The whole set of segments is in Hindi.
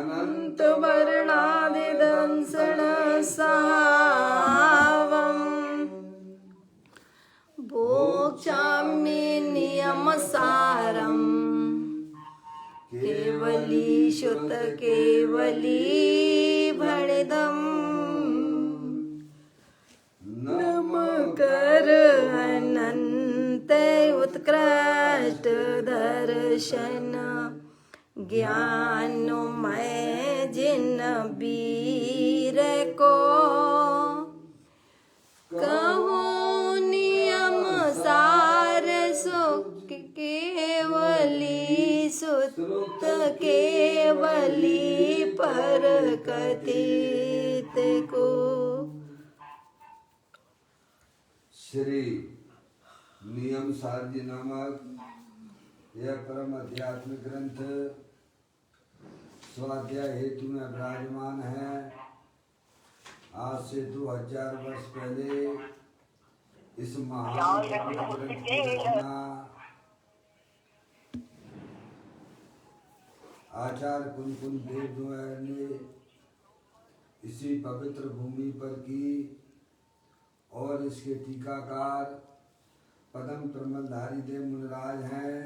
अनंत वर्णादिदंसण सावम् भोक्ष्यामि नियमसारम् केवली शुत केवली भणिदम् नमकर अनंत उत्कृष्ट दर्शन ज्ञानमय जिन वीर को कहो नियम सार सुख केवली सुत केवली पर कथित को। श्री नियम सार जी नामक यह परम अध्यात्मिक ग्रंथ स्वाध्याय हेतु में विराजमान है। आज से 2000 वर्ष पहले इस महान ग्रंथ की रचना आचार्य कुंकुम देव द्वारा ने इसी पवित्र भूमि पर की और इसके टीकाकार पदम प्रमलधारी देव मुनिराज हैं।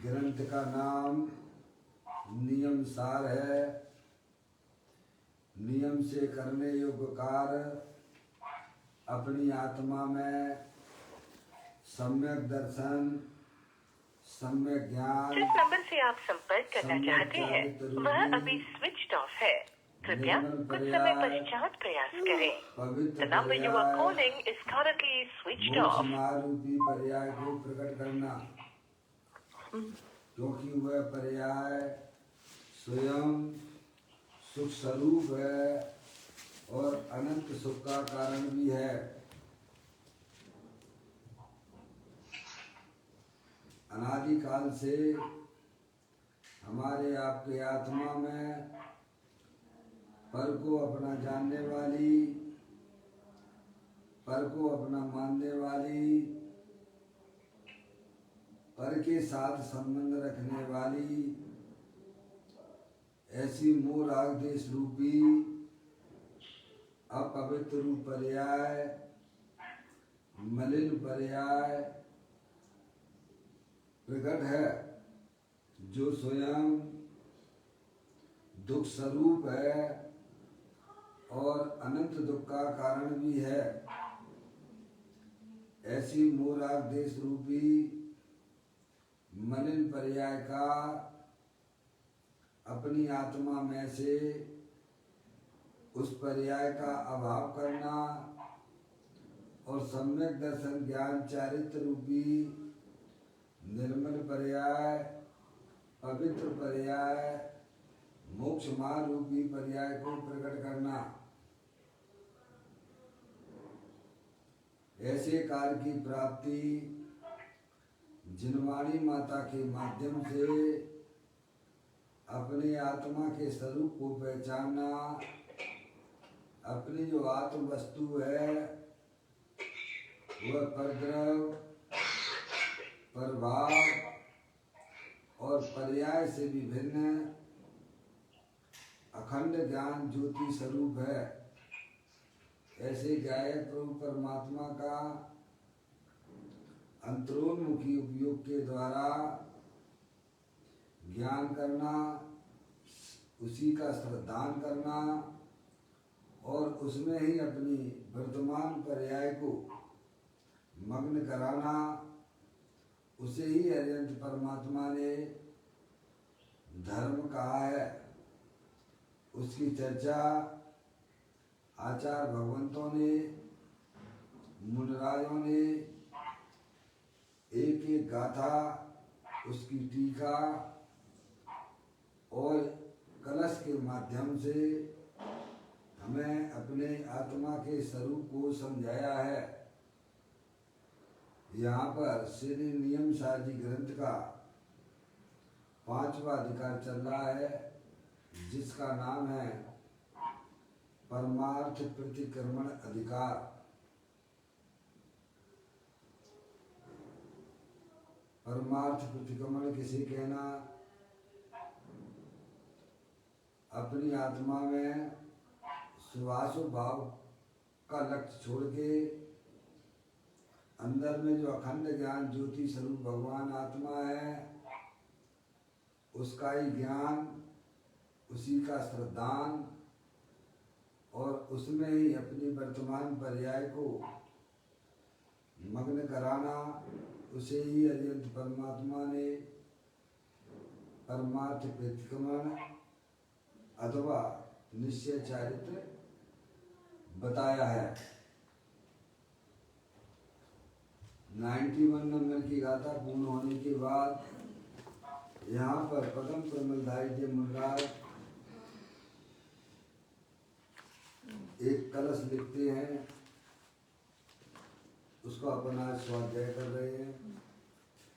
ग्रंथ का नाम नियम सार है। नियम से करने योग्य कार्य अपनी आत्मा में सम्यक दर्शन, सम्यक ज्ञान। जिस नंबर से आप संपर्क करना चाहते हैं वह अभी स्विच्ड ऑफ है। कृपया कुछ समय पश्चात प्रयास करें। The number you are calling is currently switched off. रूपी पर्याय को प्रकट करना, क्योंकि वह पर्याय स्वयं सुख स्वरूप है और अनंत सुख का कारण भी है। अनादिकाल से हमारे आपके आत्मा में पर को अपना जानने वाली, पर को अपना मानने वाली, पर के साथ संबंध रखने वाली ऐसी मोह राग देश रूपी अपवित्र रूप पर्याय, मलिन पर्याय प्रकट है, जो स्वयं दुख स्वरूप है और अनंत दुख का कारण भी है। ऐसी मोह राग देश रूपी मलिन पर्याय का अपनी आत्मा में से उस पर्याय का अभाव करना और सम्यक दर्शन ज्ञान चारित्र रूपी निर्मल पर्याय, पवित्र पर्याय, मोक्ष मार्ग रूपी पर्याय को प्रकट करना। ऐसे कार्य की प्राप्ति जिनवाणी माता के माध्यम से अपने आत्मा के स्वरूप को पहचानना, अपनी जो आत्म वस्तु है वह परद्रव, प्रभाव और पर्याय से भी भिन्न अखंड ज्ञान ज्योति स्वरूप है। ऐसे गायक प्रभु परमात्मा का अंतरोन्मुखी उपयोग के द्वारा ज्ञान करना, उसी का श्रद्धान करना और उसमें ही अपनी वर्तमान पर्याय को मग्न कराना, उसे ही अरिहंत परमात्मा ने धर्म कहा है। उसकी चर्चा आचार्य भगवंतों ने, मुनिराजों ने एक एक गाथा, उसकी टीका और कलश के माध्यम से हमें अपने आत्मा के स्वरूप को समझाया है। यहाँ पर श्री नियम सार जी ग्रंथ का 5वां अधिकार चल रहा है, जिसका नाम है परमार्थ प्रतिक्रमण अधिकार। परमार्थ प्रतिक्रमण किसे कहना? अपनी आत्मा में शुभाशुभ भाव का लक्ष्य छोड़ के अंदर में जो अखंड ज्ञान ज्योति स्वरूप भगवान आत्मा है उसका ही ज्ञान, उसी का श्रद्धान और उसमें ही अपनी वर्तमान पर्याय को मग्न कराना, उसे ही अरिहंत परमात्मा ने परमार्थ प्रतिक्रमण अथवा निश्चय चारित्र बताया है। 91 नंबर की गाथा पूर्ण होने के बाद यहाँ पर पदम प्रमलधारी जी मुनराज एक कलश लिखते हैं, उसको अपना स्वाध्याय कर रहे हैं,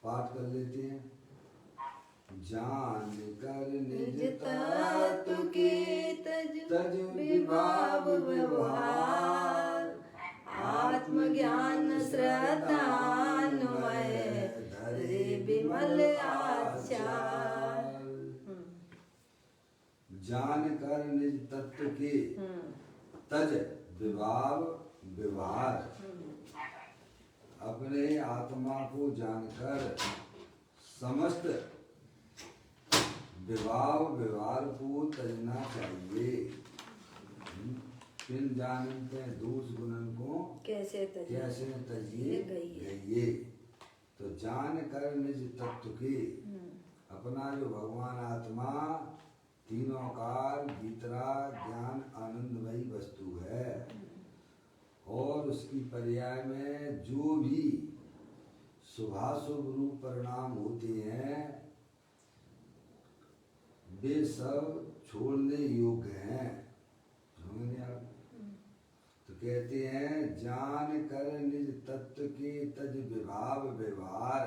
पाठ कर लेते हैं। जान कर निज तत्व के तज विभाव व्यवहार, आत्मज्ञान श्रद्धान्वय धरे विमल आचार। जान कर निज तत्व के तज विभाव व्यवहार, अपने आत्मा को जानकर समस्त विभाव व्यवहार को तजना चाहिए। फिर जानते दोष गुणन को कैसे तजिए गइए। तो जान कर निज तत्व के, अपना जो भगवान आत्मा तीनों काल भीतरा ज्ञान आनंदमयी वस्तु है और उसकी पर्याय में जो भी शुभाशुभ रूप परिणाम होते हैं वे सब छोड़ने योग्य हैं। समझे आप? तो कहते हैं जान कर निज तत्व के तज विभाव व्यवहार,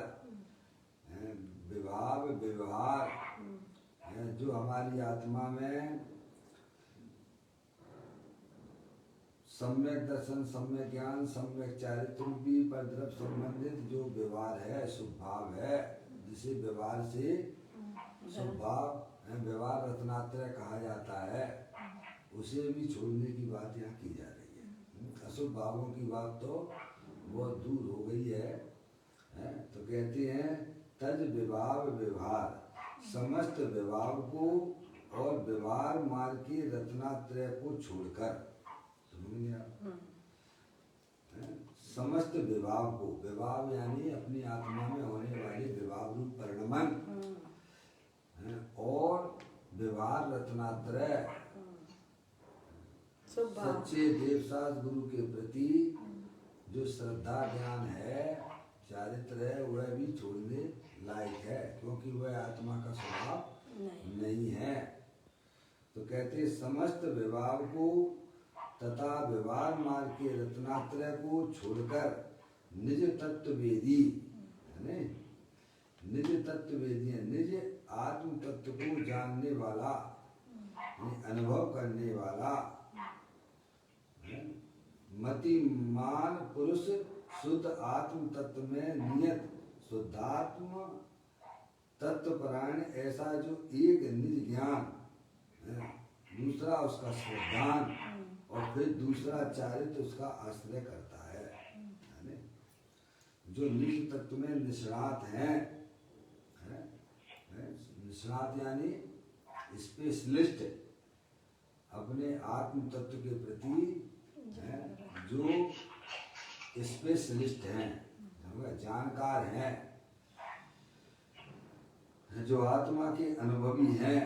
विभाव व्यवहार जो हमारी आत्मा में सम्यक दर्शन, सम्यक ज्ञान, सम्यक चारित्र रूपी परद्रव संबंधित जो व्यवहार है, शुभ भाव है, जिसे व्यवहार से शुभ भाव व्यवहार रत्नात्रय कहा जाता है, उसे भी छोड़ने की बात यहाँ की जा रही है। अशुभ भावों की बात तो बहुत दूर हो गई है। तो कहते हैं तज विभाव व्यवहार, समस्त विभाव को और व्यवहार मार्ग के रत्नात्रय को छोड़कर, समझ आप? समस्त विभाव को, विभाव यानी अपनी आत्मा में होने वाले विभाव रूप परिणमन और व्यवहार रत्नात्रय सच्चे देवसास गुरु के प्रति जो श्रद्धा ज्ञान है, चारित्र है, वह भी छोड़ने लायक है, क्योंकि वह आत्मा का स्वभाव नहीं है। तो कहते समस्त विभाव को तथा व्यवहार मार्ग के रत्नात्रय को छोड़कर निज तत्ववेदी, निज तत्ववेदी, निज आत्म तत्व को जानने वाला, अनुभव करने वाला मतिमान पुरुष शुद्ध आत्म तत्व में नियत शुद्धात्म तत्व परायण, ऐसा जो एक निज ज्ञान, दूसरा उसका श्रद्धान और फिर दूसरा चारित्र उसका आश्रय करता है। जो निज तत्व में निष्णात हैं, निष्णात यानी स्पेशलिस्ट, अपने आत्म तत्व के प्रति जो स्पेशलिस्ट हैं, जानकार हैं, जो आत्मा के अनुभवी हैं,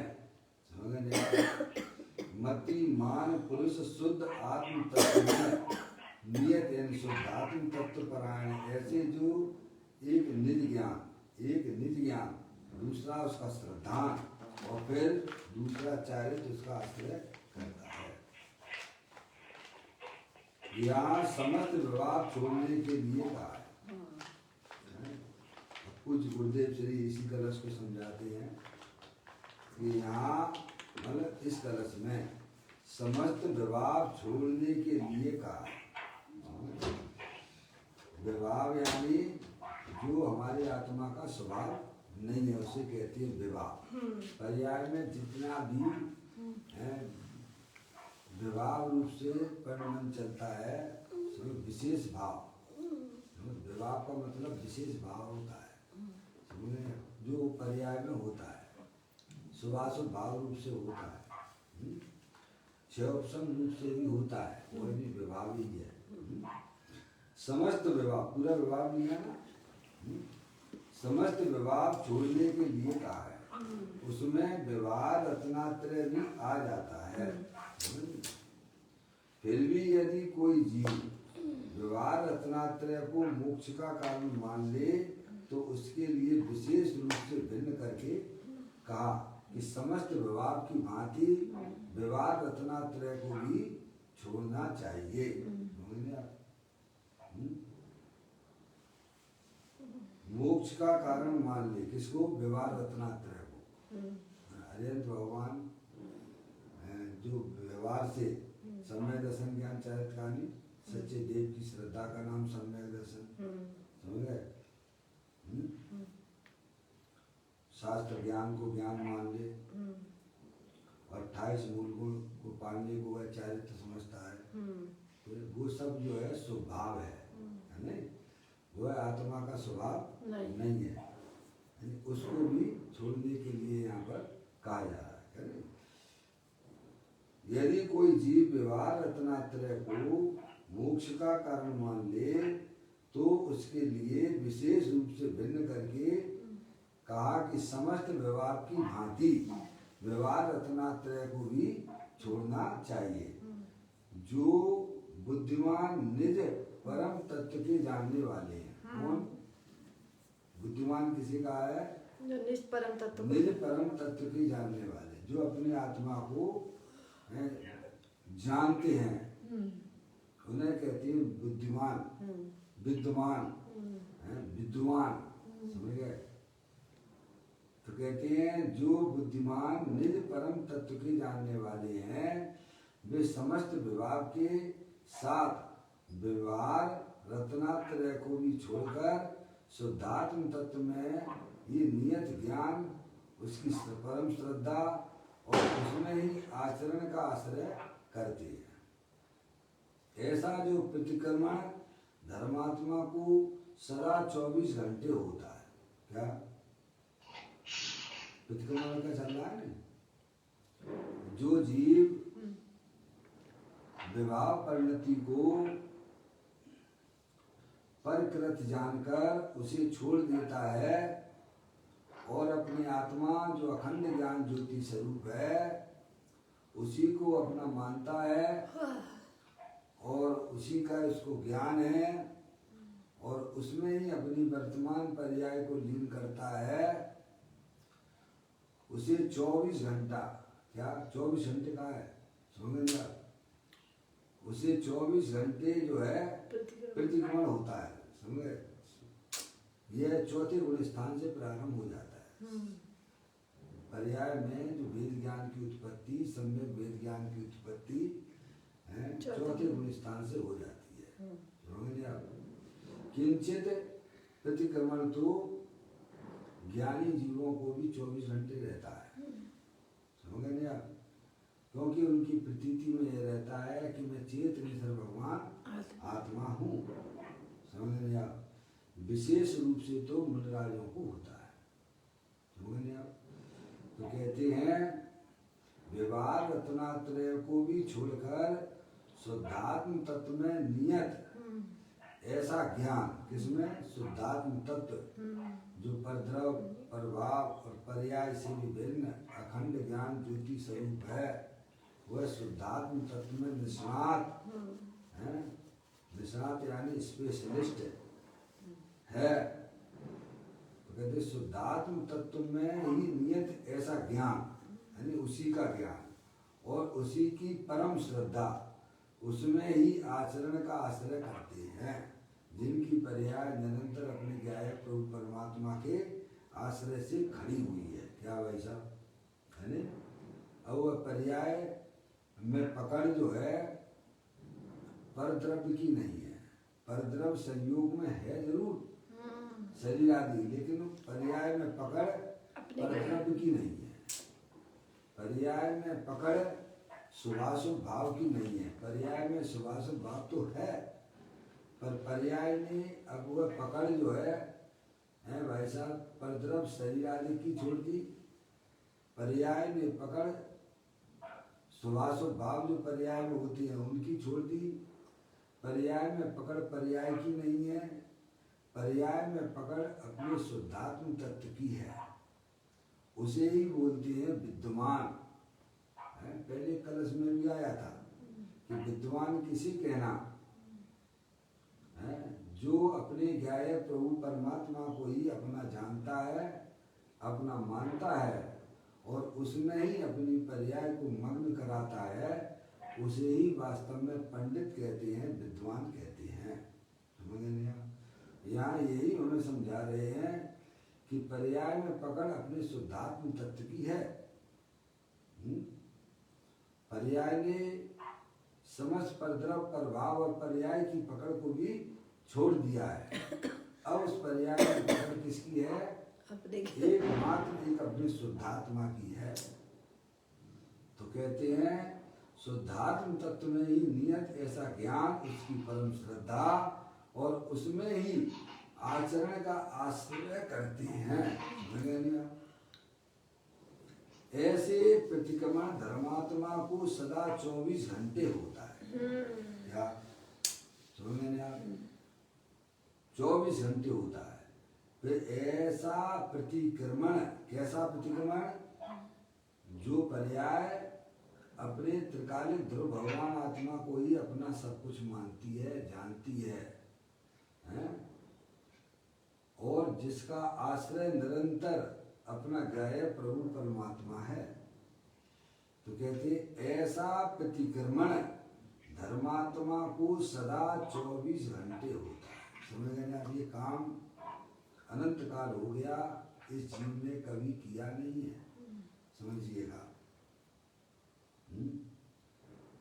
मतिमान पुरुष शुद्ध आत्म तत्व में नियत यानी शुद्ध आत्म तत्व परायण, ऐसे जो एक निज ज्ञान, दूसरा उसका श्रद्धान और फिर दूसरा चारित्र उसका आश्रय करता है। यहाँ समस्त विभाग छोड़ने के लिए कहा है। कुछ गुरुदेव श्री इसी कलश को समझाते हैं कि यहाँ मतलब इस कलश में समस्त विभाग छोड़ने के लिए कहा है। विभाव यानी जो हमारी आत्मा का स्वभाव नहीं है, उसे कहते हैं विभाव। पर्याय में जितना भी है, विवाह रूप से परिणमन चलता है, विशेष भाव। विवाह का मतलब विशेष भाव होता है, समझे, जो पर्याय में होता है, शुभाशुभ भाव रूप से होता है, क्षयोपम रूप से भी होता है, वह भी विवाह ही है। समस्त विवाह, पूरा विवाह नहीं है ना, समस्त विवाह छोड़ने के लिए कहा है, उसमें विवाह रत्नात्रय भी आ जाता है। फिर भी यदि कोई जीव विवाह रत्नात्रय को मोक्ष का कारण मान ले तो उसके लिए विशेष रूप से भिन्न करके कहा कि समस्त विवाह की भांति विवाह रत्नात्रय को भी छोड़ना चाहिए। मोक्ष का कारण मान ले किसको? विवाह रत्नात्रय को। हरिहंस भगवान जो व्यवहार से सम्यक दर्शन ज्ञान चारित्र कहानी, सच्चे देव की श्रद्धा का नाम सम्यक दर्शन, समझ गए? शास्त्र ज्ञान को ज्ञान मान ले, 28 मूल गुण को पाने को वह चारित्र समझता है, तो वो सब जो है स्वभाव है नहीं, वह आत्मा का स्वभाव नहीं है, उसको भी छोड़ने के लिए यहाँ पर कहा जा रहा है। यदि कोई जीव व्यवहार रत्नात्रय को मोक्ष का कारण मान ले तो उसके लिए विशेष रूप से भिन्न करके कहा कि समस्त व्यवहार की भांति व्यवहार रत्नात्रय को भी छोड़ना चाहिए। जो बुद्धिमान निज परम तत्व के जानने वाले हैं। कौन बुद्धिमान? किसी का है जो निज परम तत्व के जानने वाले, जो अपनी आत्मा को जानते हैं, उन्हें कहते हैं बुद्धिमान, विद्वान, विद्वान, समझ गए? तो कहते हैं जो बुद्धिमान निज परम तत्व के जानने वाले हैं वे समस्त विभाग के साथ व्यवहार रत्नात्रय को भी छोड़कर शुद्धात्म तत्व में ये नियत ज्ञान, उसकी परम श्रद्धा और उसमें ही आचरण का आश्रय करते हैं। ऐसा जो प्रतिक्रमण धर्मात्मा को सदा 24 घंटे होता है। क्या प्रतिक्रमण का चल रहा है ना? जो जीव विवाह परिणति को परकृत जानकर उसे छोड़ देता है और अपनी आत्मा जो अखंड ज्ञान ज्योति स्वरूप है उसी को अपना मानता है और उसी का इसको ज्ञान है और उसमें ही अपनी वर्तमान पर्याय को लीन करता है, उसे 24 घंटा, क्या 24 घंटे का है समझेंगे, उसे 24 घंटे जो है प्रतिक्रमण होता है, समझे? यह चौथे गुण स्थान से प्रारंभ हो जाता है। पर्याय में जो वेद ज्ञान की उत्पत्ति, सम्यक वेद ज्ञान की उत्पत्ति चौथे गुण स्थान से हो जाती है, समझेंगे आप? किंचित प्रतिक्रमण तो ज्ञानी जीवों को भी 24 घंटे रहता है, समझेंगे आप? क्योंकि उनकी प्रतीति में यह रहता है कि मैं चेत निसर भगवान आत्मा हूँ, समझेंगे आप? विशेष रूप से तो मुनिराजों को होता है, समझेंगे आप? तो कहते हैं व्यवहार रत्नात्रय को भी छोड़कर शुद्धात्म तत्व में नियत ऐसा ज्ञान, किसमें? शुद्धात्म तत्व, जो परद्रव, प्रभाव और पर्याय से भी भिन्न अखंड ज्ञान ज्योति स्वरूप है, वह शुद्धात्म तत्व में निष्णात है, निष्णात यानी स्पेशलिस्ट है। तो कहते शुद्धात्म तत्व में ही नियत ऐसा ज्ञान, यानी उसी का ज्ञान और उसी की परम श्रद्धा, उसमें ही आचरण का आश्रय करते हैं, जिनकी पर्याय निरंतर अपने गायक प्रभु परमात्मा के आश्रय से खड़ी हुई है। क्या वैसा है नहीं? और वह पर्याय में पकड़ जो है परद्रव्य की नहीं है, परद्रव्य संयोग में है जरूर शरीर आदि, लेकिन पर्याय में पकड़ परद्रव्य की नहीं है। पर्याय में पकड़ शुभाशुभ भाव की नहीं है। पर्याय में शुभाशुभ भाव तो है, पर पर्याय ने अब वह पकड़ जो है भाई साहब परद्रव शरीर आदि की छोड़ दी। पर्याय ने पकड़ शुभाशुभ भाव जो पर्याय में होती है उनकी छोड़ दी। पर्याय में पकड़ पर्याय की नहीं है। पर्याय में पकड़ अपने शुद्धात्म तत्व की है, उसे ही बोलते हैं विद्वान। पहले कलश में भी आया था कि विद्वान किसे कहना है, जो अपने ज्ञाय प्रभु परमात्मा को ही अपना जानता है, अपना मानता है और उसमें ही अपनी पर्याय को मग्न कराता है, उसे ही वास्तव में पंडित कहते हैं, विद्वान कहते हैं। समझ नहीं? यहाँ यही हमें समझा रहे हैं कि पर्याय में पकड़ अपने शुद्धात्म तत्व की है। पर्याय ने समस्त परद्रव प्रभाव और पर्याय की पकड़ को भी छोड़ दिया है। अब उस पर्याय की पकड़ किसकी है? एक मात्र एक अपनी शुद्धात्मा की है। तो कहते हैं शुद्धात्म तत्व में ही नियत ऐसा ज्ञान, उसकी परम श्रद्धा और उसमें ही आचरण का आश्रय करते हैं। ऐसे प्रतिक्रमण धर्मात्मा को सदा 24 घंटे होता है। क्या समझ आप? 24 घंटे होता है। फिर ऐसा प्रतिक्रमण, कैसा प्रतिक्रमण? जो पर्याय अपने त्रिकालिक ध्रुव भगवान आत्मा को ही अपना सब कुछ मानती है, जानती है, और जिसका आश्रय निरंतर अपना ग्राह्य प्रभु परमात्मा है। तो कहते ऐसा प्रतिक्रमण धर्मात्मा को सदा 24 घंटे होता है। समझ गए आप? ये काम अनंत काल हो गया, इस जीव ने कभी किया नहीं है, समझिएगा।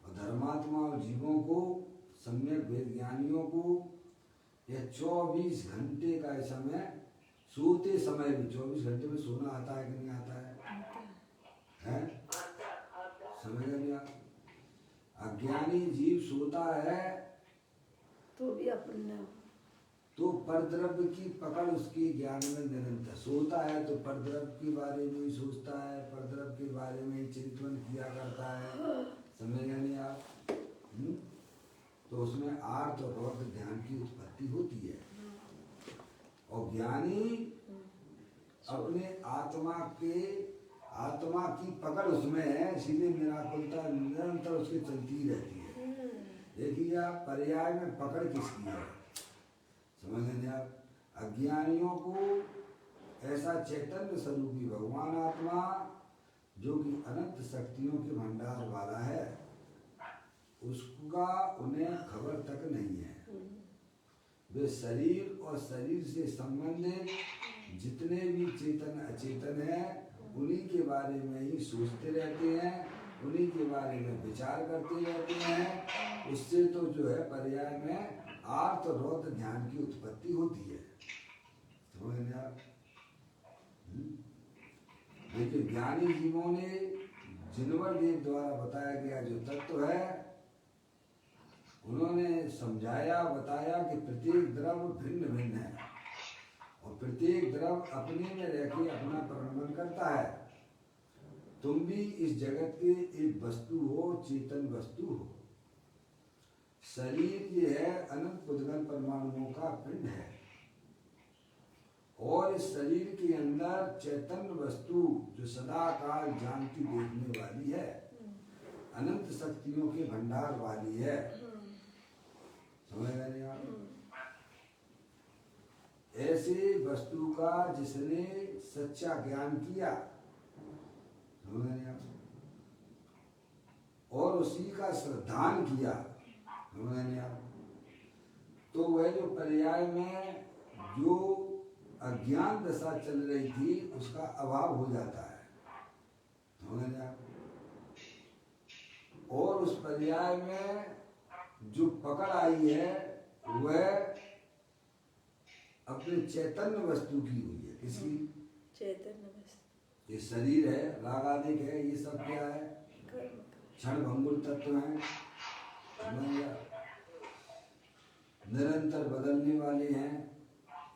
और धर्मात्मा और जीवों को, सम्यक वेद ज्ञानियों को यह 24 घंटे का समय, सोते समय भी 24 घंटे में सोना आता है कि नहीं आता है? समझ नहीं आता? अज्ञानी जीव सोता है तो भी अपने तो परद्रव्य की पकड़ उसकी ज्ञान में निरंतर। सोता है तो परद्रव्य के बारे में ही सोचता है, परद्रव्य के बारे में ही चिंतन किया करता है। समझ नहीं आप? तो उसमें आर्त और रौद्र ध्यान की उत्पत्ति होती है। और ज्ञानी अपने आत्मा की पकड़ उसमें है, इसीलिए निराकुलता निरंतर उसकी चलती रहती है। देखिए आप, पर्याय में पकड़ किसकी है? समझ लेंगे आप? अज्ञानियों को ऐसा चैतन्य स्वरूपी भगवान आत्मा, जो कि अनंत शक्तियों के भंडार वाला है, उसका उन्हें खबर तक नहीं है। वे शरीर और शरीर से संबंधित जितने भी चेतन अचेतन हैं, उन्हीं के बारे में ही सोचते रहते हैं, उन्हीं के बारे में विचार करते रहते हैं। उससे तो जो है पर्याय में आर्त और रौद्र ध्यान की उत्पत्ति होती है। समझ आप? लेकिन ज्ञानी जीवों ने जिनवर देव द्वारा बताया गया जो तत्व है, उन्होंने समझाया, बताया कि प्रत्येक द्रव्य भिन्न भिन्न है और प्रत्येक द्रव्य अपने में रहकर अपना परिणमन करता है। तुम भी इस जगत के एक वस्तु हो, चेतन वस्तु हो। शरीर ये है अनंत पुद्गल परमाणुओं का पिंड है, और इस शरीर के अंदर चैतन्य वस्तु जो सदा काल जानती देखने वाली है, अनंत शक्तियों के भंडार वाली है। समझ रहे हैं आप? ऐसे वस्तु का जिसने सच्चा ज्ञान किया, समझ रहे हैं आप, और उसी का श्रद्धान किया, समझ रहे हैं आप, तो वह जो पर्याय में जो अज्ञान दशा चल रही थी उसका अभाव हो जाता है। समझ रहे हैं आप? और उस पर्याय में जो पकड़ आई है वह अपने चैतन्य वस्तु की हुई है। किसकी? चैतन्य वस्तु। ये शरीर है, रागादिक है, ये सब क्या है? क्षण भंगुर तत्व हैं, समझ गया? निरंतर बदलने वाले हैं।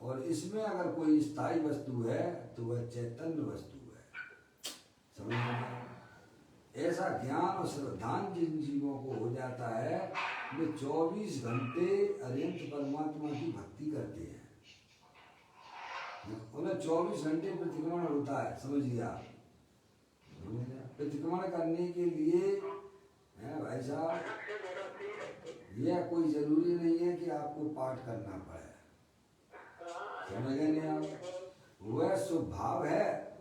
और इसमें अगर कोई स्थायी वस्तु है तो वह चैतन्य वस्तु है, समझ गया? ऐसा ज्ञान और श्रद्धान जिन जीवों को हो जाता है वे 24 घंटे अनंत परमात्मा की भक्ति करते हैं। उन्हें 24 घंटे प्रतिक्रमण होता है, समझिए आप। प्रतिक्रमण करने के लिए भाई साहब यह कोई जरूरी नहीं है कि आपको पाठ करना पड़े, समझ गए नहीं आप? वह स्वभाव है,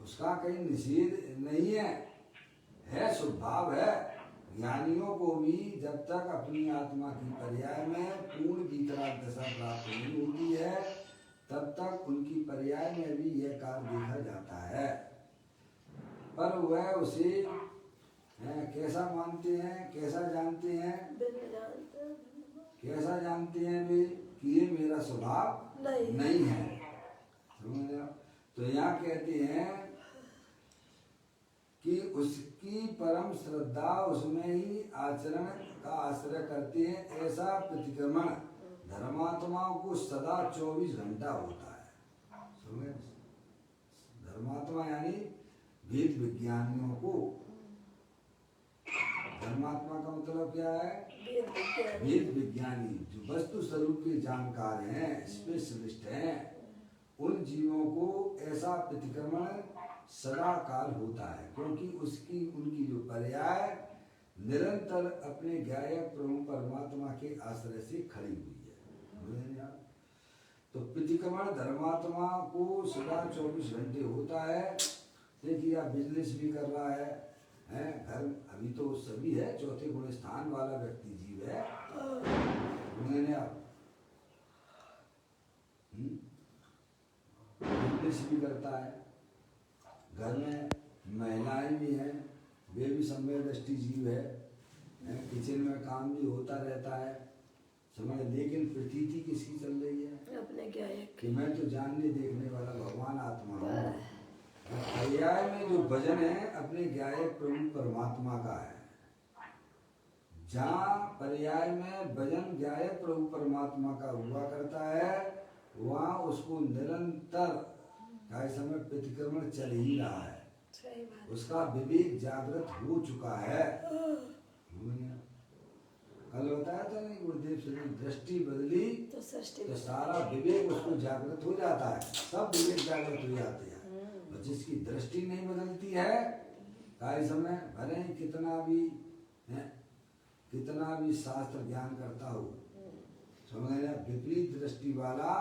उसका कहीं निषेध नहीं है स्वभाव है। ज्ञानियों को भी जब तक अपनी आत्मा की पर्याय में पूर्ण वितराग दशा प्राप्त नहीं होती है तब तक उनकी पर्याय में भी यह कार्य देखा जाता है। पर वह उसे कैसा मानते हैं, कैसा जानते हैं, कैसा जानते हैं वे कि ये मेरा स्वभाव नहीं है, समझ रहे हो? तो यहाँ कहते हैं कि उसकी परम श्रद्धा उसमें ही आचरण का आश्रय करते हैं। ऐसा प्रतिक्रमण धर्मात्माओं को सदा 24 घंटा होता है, समझे? धर्मात्मा यानी वेद विज्ञानियों को, धर्मात्मा का मतलब क्या है? वेद विज्ञानी, जो वस्तु स्वरूप के जानकार हैं, स्पेशलिस्ट हैं, उन जीवों को ऐसा प्रतिक्रमण सदा काल होता है, क्योंकि उनकी जो पर्याय निरंतर अपने गायक प्रभु परमात्मा के आश्रय से खड़ी हुई है। तो प्रतिक्रमण धर्मात्मा को सदा 24 घंटे होता है। देखिए आप बिजनेस भी कर रहा है, घर अभी तो सभी है, चौथे गुण स्थान वाला व्यक्ति जीव है, उन्होंने आप बिजनेस भी करता है, घर में महिलाएं भी हैं, वे भी समय दृष्टि जीव है, किचन में काम भी होता रहता है, समझ। लेकिन प्रतीति किसकी चल रही है? अपने गायक कि मैं तो जानने देखने वाला भगवान आत्मा हूँ। पर्याय में जो भजन है अपने गायक प्रभु परमात्मा का है। जहाँ पर्याय में भजन गायक प्रभु परमात्मा का हुआ करता है वहाँ उसको निरंतर काय समय प्रतिक्रमण चल ही रहा है, उसका विवेक जागृत हो चुका है। कल बताया था नहीं, गुरुदेव से दृष्टि बदली तो सारा विवेक उसको जागृत हो जाता है, सब विवेक जागृत हो जाते हैं। और जिसकी दृष्टि नहीं बदलती है काय समय भले ही कितना भी शास्त्र ज्ञान करता हो, समझ रहे, विपरीत दृष्टि वाला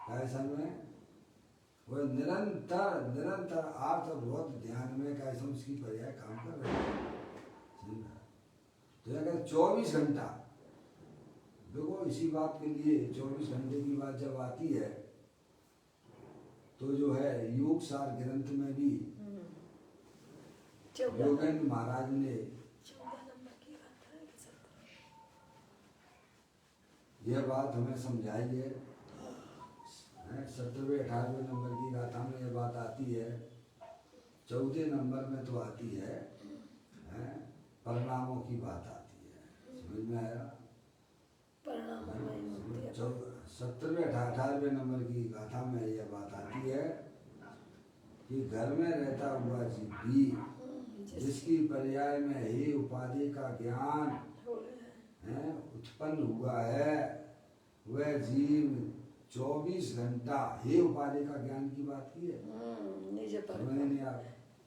काय समय वह निरंतर आर्थ और भौत ध्यान में काय समय उसकी पर्याय काम कर रहे हैं। तो अगर 24 घंटा देखो, इसी बात के लिए 24 घंटे की बात जब आती है तो जो है योग सार ग्रंथ में भी योगेंद्र महाराज ने यह बात हमें समझाई है। 17वें 18वें नंबर की गाथा में यह बात आती है, 14 नंबर में तो आती है, परिणामों की बात आती है, समझ में आया? 17वें 18वें नंबर की गाथा में यह बात आती है कि घर में रहता हुआ जीव भी जिसकी पर्याय में ही उपाधि का ज्ञान उत्पन्न हुआ है, वह जीव 24 घंटा हे उपाधि का ज्ञान की बात की है।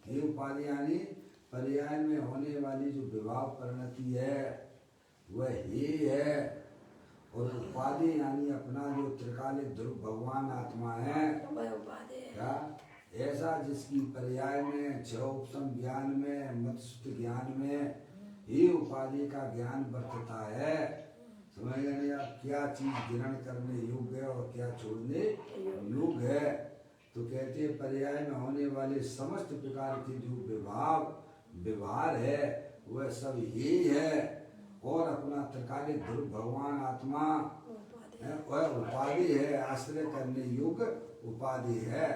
हे उपाधि यानी पर्याय में होने वाली जो विभाव परिणति है वह हे है, और उपाधि यानी अपना जो त्रिकालिक ध्रुव भगवान आत्मा है क्या ऐसा जिसकी पर्याय में छह उपसम ज्ञान में मत्स्य ज्ञान में ही उपाधि का ज्ञान बरतता है। समझ गए आप? क्या चीज ग्रहण करने योग्य है और क्या छोड़ने योग्य है। तो कहते हैं पर्याय में होने वाले समस्त प्रकार के जो व्यवहार है वह सब यही है, और अपना त्रिकालिक ध्रुव भगवान आत्मा वह उपाधि है, आश्रय करने योग्य उपाधि है।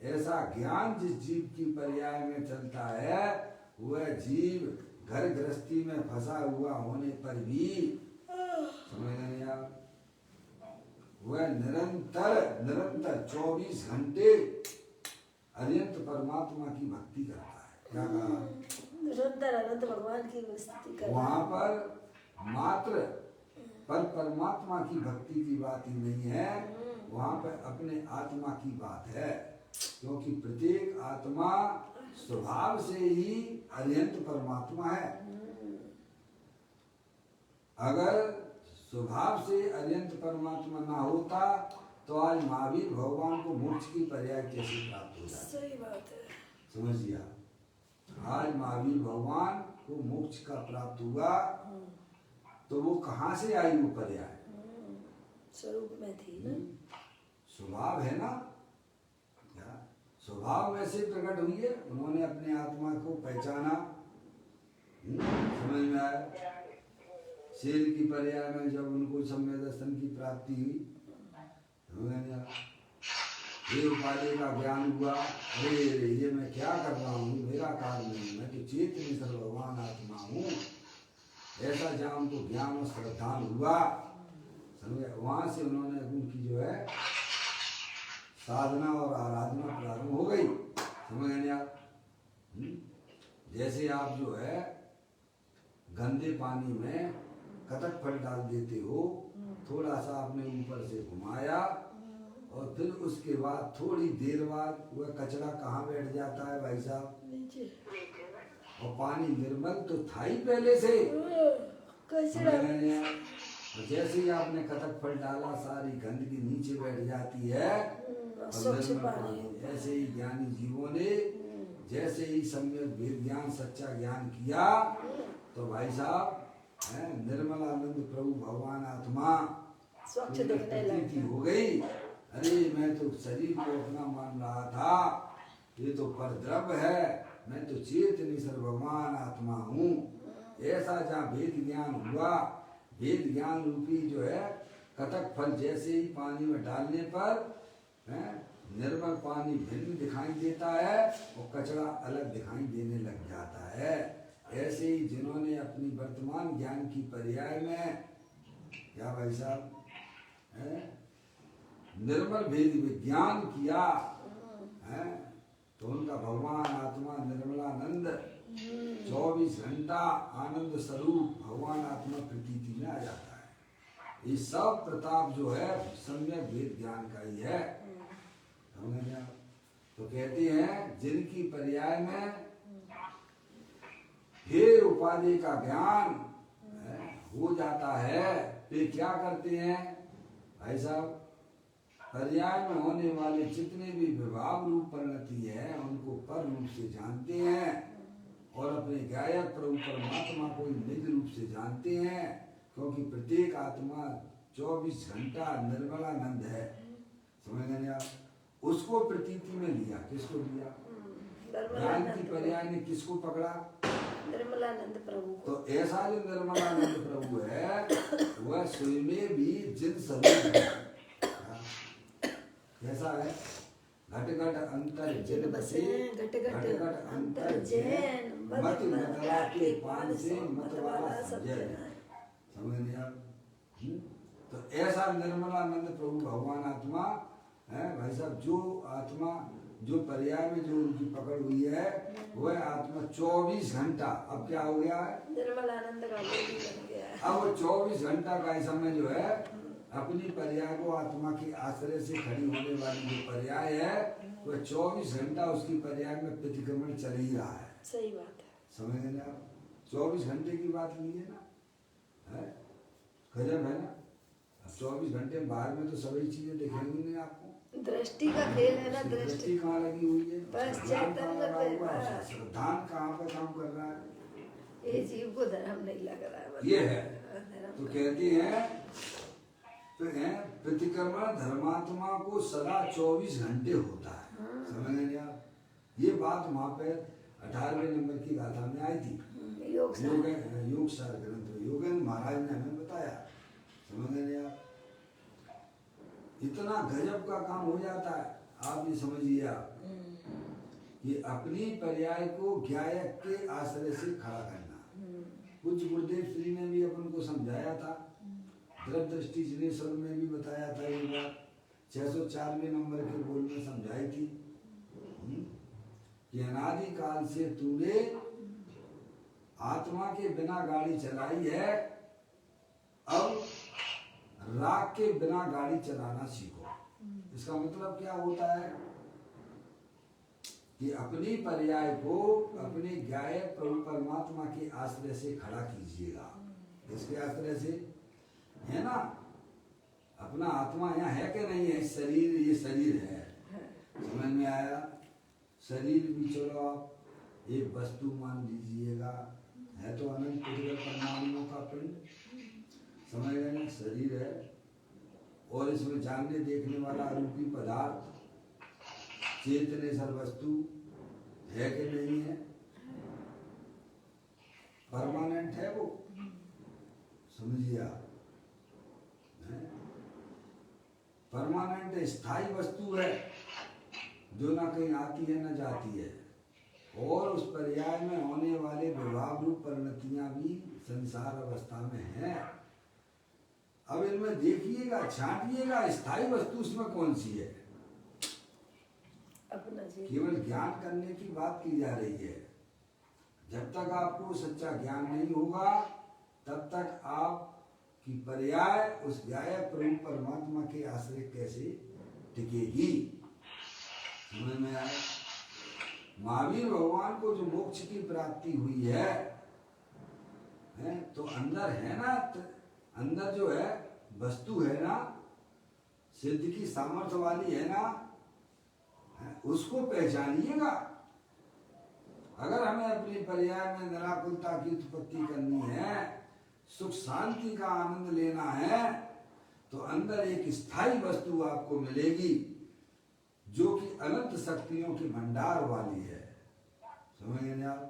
ऐसा ज्ञान जिस जीव की पर्याय में चलता है, वह जीव घर गृहस्थी में फंसा हुआ होने पर भी, समझ नहीं आप, वह निरंतर 24 घंटे अनंत परमात्मा की भक्ति करता है। क्या कहा? निरंतर अनंत भगवान की भक्ति कर। वहां पर मात्र पर परमात्मा की भक्ति की बात ही नहीं है, वहां पर अपने आत्मा की बात है, क्योंकि प्रत्येक आत्मा स्वभाव से ही अनंत परमात्मा है। अगर स्वभाव से अनंत परमात्मा ना होता तो आज महावीर भगवान को मोक्ष की पर्याय कैसे प्राप्त हो जाती? सही बात है। समझिए, आज महावीर भगवान को मोक्ष का प्राप्त हुआ तो वो कहाँ से आई? वो पर्याय स्वरूप में थी ना, स्वभाव है ना, क्या स्वभाव में से प्रकट हुई है। उन्होंने अपने आत्मा को पहचाना, समझ में आया। शेर की पर्याय में जब उनको सम्यक दर्शन की प्राप्ति हुई, ये उपाधि का ज्ञान हुआ, अरे ये मैं क्या कर रहा हूँ, मेरा कार्य नहीं, मैं तो चेतन सर्व भगवान आत्मा हूँ, ऐसा जहाँ उनको ज्ञान और श्रद्धान हुआ, समझे, वहां से उन्होंने उनकी जो है साधना और आराधना प्रारंभ हो गई। समझ गए आप? जैसे आप जो है गंदे पानी में कतक फल डाल देते हो, थोड़ा सा आपने ऊपर से घुमाया और फिर उसके बाद थोड़ी देर बाद वह कचरा कहाँ बैठ जाता है भाई साहब? नीचे। और पानी निर्मल तो था ही पहले से। कचरा जैसे ही आपने कतक फल डाला, सारी गंदगी नीचे बैठ जाती है और स्वच्छ निर्मल पानी। ऐसे ही ज्ञानी जीवों ने जैसे ही सम्यक वेद ज्ञान सच्चा ज्ञान किया तो भाई साहब निर्मलानंद प्रभु भगवान आत्मा स्वच्छ दिखने लगी हो गई। अरे मैं तो शरीर को अपना मान रहा था, ये तो परद्रव्य है, मैं तो चेतन सर्व भगवान आत्मा हूँ। ऐसा जहाँ वेद ज्ञान हुआ, वेद ज्ञान रूपी जो है कतक फल जैसे ही पानी में डालने पर निर्मल पानी भिन्न दिखाई देता है और कचरा अलग दिखाई देने लग जाता है। ऐसे ही जिन्होंने अपनी वर्तमान ज्ञान की पर्याय में क्या भाई साहब निर्मल भेद विज्ञान किया है, तो उनका भगवान आत्मा निर्मलानंद 24 घंटा आनंद स्वरूप भगवान आत्मा प्रतीति में आ जाता है। ये सब प्रताप जो है सम्यक वेद ज्ञान का ही है। तो कहते हैं जिनकी पर्याय में हे उपाधि का ज्ञान हो जाता है, वे क्या करते हैं भाई साहब? पर्याय में होने वाले जितने भी विभाव रूप परिणति है उनको पर रूप से जानते हैं और अपने गायक प्रभु परमात्मा को निज रूप से जानते हैं, क्योंकि प्रत्येक आत्मा 24 घंटा निर्मलानंद है। समझ गए आप? उसको प्रतीति में लिया। किसको लिया? ज्ञान की पर्याय ने किसको पकड़ा? निर्मलानंद प्रभु। तो ऐसा जो निर्मलानंद प्रभु है वह स्वयं भी जिन स्वरूप है। कैसा है? घट घट अंतर जिन बसे, घट घट अंतर जैन, मत मतला के पान से मत वाला सब जैन। समझ नहीं आप? तो ऐसा निर्मलानंद प्रभु भगवान आत्मा है भाई साहब। जो आत्मा जो पर्याय में जो उनकी पकड़ हुई है वह आत्मा 24 घंटा, अब क्या हो गया है? निर्मलानंद का बोली बन गया है। अब वो 24 घंटा का समय जो है अपनी पर्याय को आत्मा के आश्रय से खड़ी होने वाली जो पर्याय है वह 24 घंटा उसकी पर्याय में प्रतिक्रमण चल ही रहा है। सही बात है। समझ गए ना आप? 24 घंटे की बात नहीं है ना, है गजब है ना। 24 घंटे बाहर में तो सभी चीजें दिखेंगी नहीं आपको। दृष्टि का खेल है ना, दृष्टि कहाँ लगी हुई है? बस चैतन्य पे श्रद्धान कहाँ पे काम कर रहा है? ये जीव को धर्म नहीं लग रहा है। ये है तो कहती है प्रतिक्रमण धर्मात्मा को सदा 24 घंटे होता है। समझ गए आप? ये बात वहाँ पे 18वें नंबर की गाथा में आई थी। योग सार ग्रंथ में योगेंद्र महाराज ने हमें बताया। समझ गए आप? इतना गजब का काम हो जाता है। आप ये समझिए आप कि अपनी पर्याय को ज्ञायक के आश्रय से खड़ा करना। कुछ गुरुदेव श्री ने भी अपन को समझाया था, द्रव दृष्टि जिनेश्वर में भी बताया था, ये बात 604वें नंबर के बोल में समझाई थी कि अनादि काल से तूने आत्मा के बिना गाड़ी चलाई है, अब राग के बिना गाड़ी चलाना सीखो। इसका मतलब क्या होता है कि अपनी पर्याय को अपने ज्ञायक प्रभु परमात्मा के आश्रय से खड़ा कीजिएगा। इसके आश्रय से है ना, अपना आत्मा यहाँ है कि नहीं है, शरीर, ये शरीर है, समझ में आया। शरीर भी चलो आप एक वस्तु मान लीजिएगा, है तो अनंत परमाणुओं का पिंड, समझ गए ना, शरीर है और इसमें जानने देखने वाला रूपी पदार्थ चेतने सर वस्तु है कि नहीं है, परमानेंट है वो, समझिए आप, परमानेंट स्थायी वस्तु है जो ना कहीं आती है ना जाती है, और उस पर्याय में होने वाले विभाव रूप परिणतियां भी संसार अवस्था में हैं। अब इनमें देखिएगा, छांटिएगा, स्थायी वस्तु उसमें कौन सी है। केवल ज्ञान करने की बात की जा रही है। जब तक आपको सच्चा ज्ञान नहीं होगा तब तक आपकी पर्याय उस ज्ञायक प्रभु परमात्मा के आश्रय कैसे टिकेगी, समझ में आया। महावीर भगवान को जो मोक्ष की प्राप्ति हुई है तो अंदर है ना, अंदर जो है वस्तु है ना, सिद्ध की सामर्थ्य वाली है ना, उसको पहचानिएगा। अगर हमें अपनी पर्याय में निराकुलता की उत्पत्ति करनी है, सुख शांति का आनंद लेना है, तो अंदर एक स्थायी वस्तु आपको मिलेगी जो कि अनंत शक्तियों के भंडार वाली है, समझ गए आप।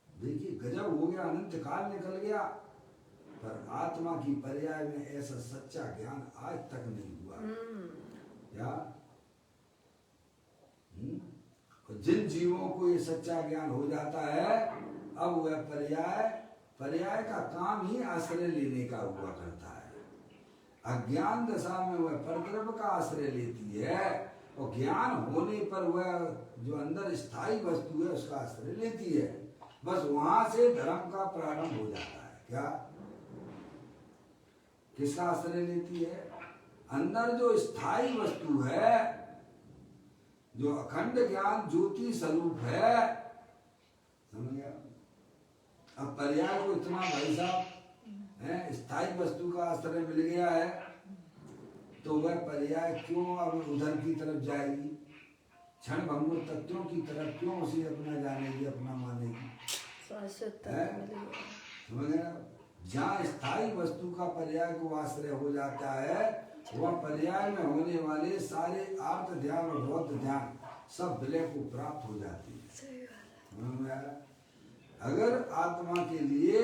देखिए गजब हो गया, अनंत काल निकल गया, पर आत्मा की पर्याय में ऐसा सच्चा ज्ञान आज तक नहीं हुआ। क्या जिन जीवों को ये सच्चा ज्ञान हो जाता है, अब वह पर्याय का काम ही आश्रय लेने का हुआ करता है। अज्ञान दशा में वह परद्रव्य का आश्रय लेती है, और ज्ञान होने पर वह जो अंदर स्थायी वस्तु है उसका आश्रय लेती है। बस वहां से धर्म का प्रारंभ हो जाता है। क्या, किसका आश्रय लेती है? अंदर जो स्थायी वस्तु है, जो अखंड ज्ञान ज्योति स्वरूप है, समझ गया। अब पर्याय को इतना भाई साहब है, स्थायी वस्तु का आश्रय मिल गया है, तो वह पर्याय क्यों अब उधर की तरफ जाएगी, क्षण भंगुर तत्वों की तरफ क्यों उसे अपना जानेगी, अपना मानेगी, समझ गया। जहाँ स्थायी वस्तु का पर्याय को आश्रय हो जाता है, वह पर्याय में होने वाले सारे आर्त ध्यान और रौद्र ध्यान सब विलय को प्राप्त हो जाती है। अगर आत्मा के लिए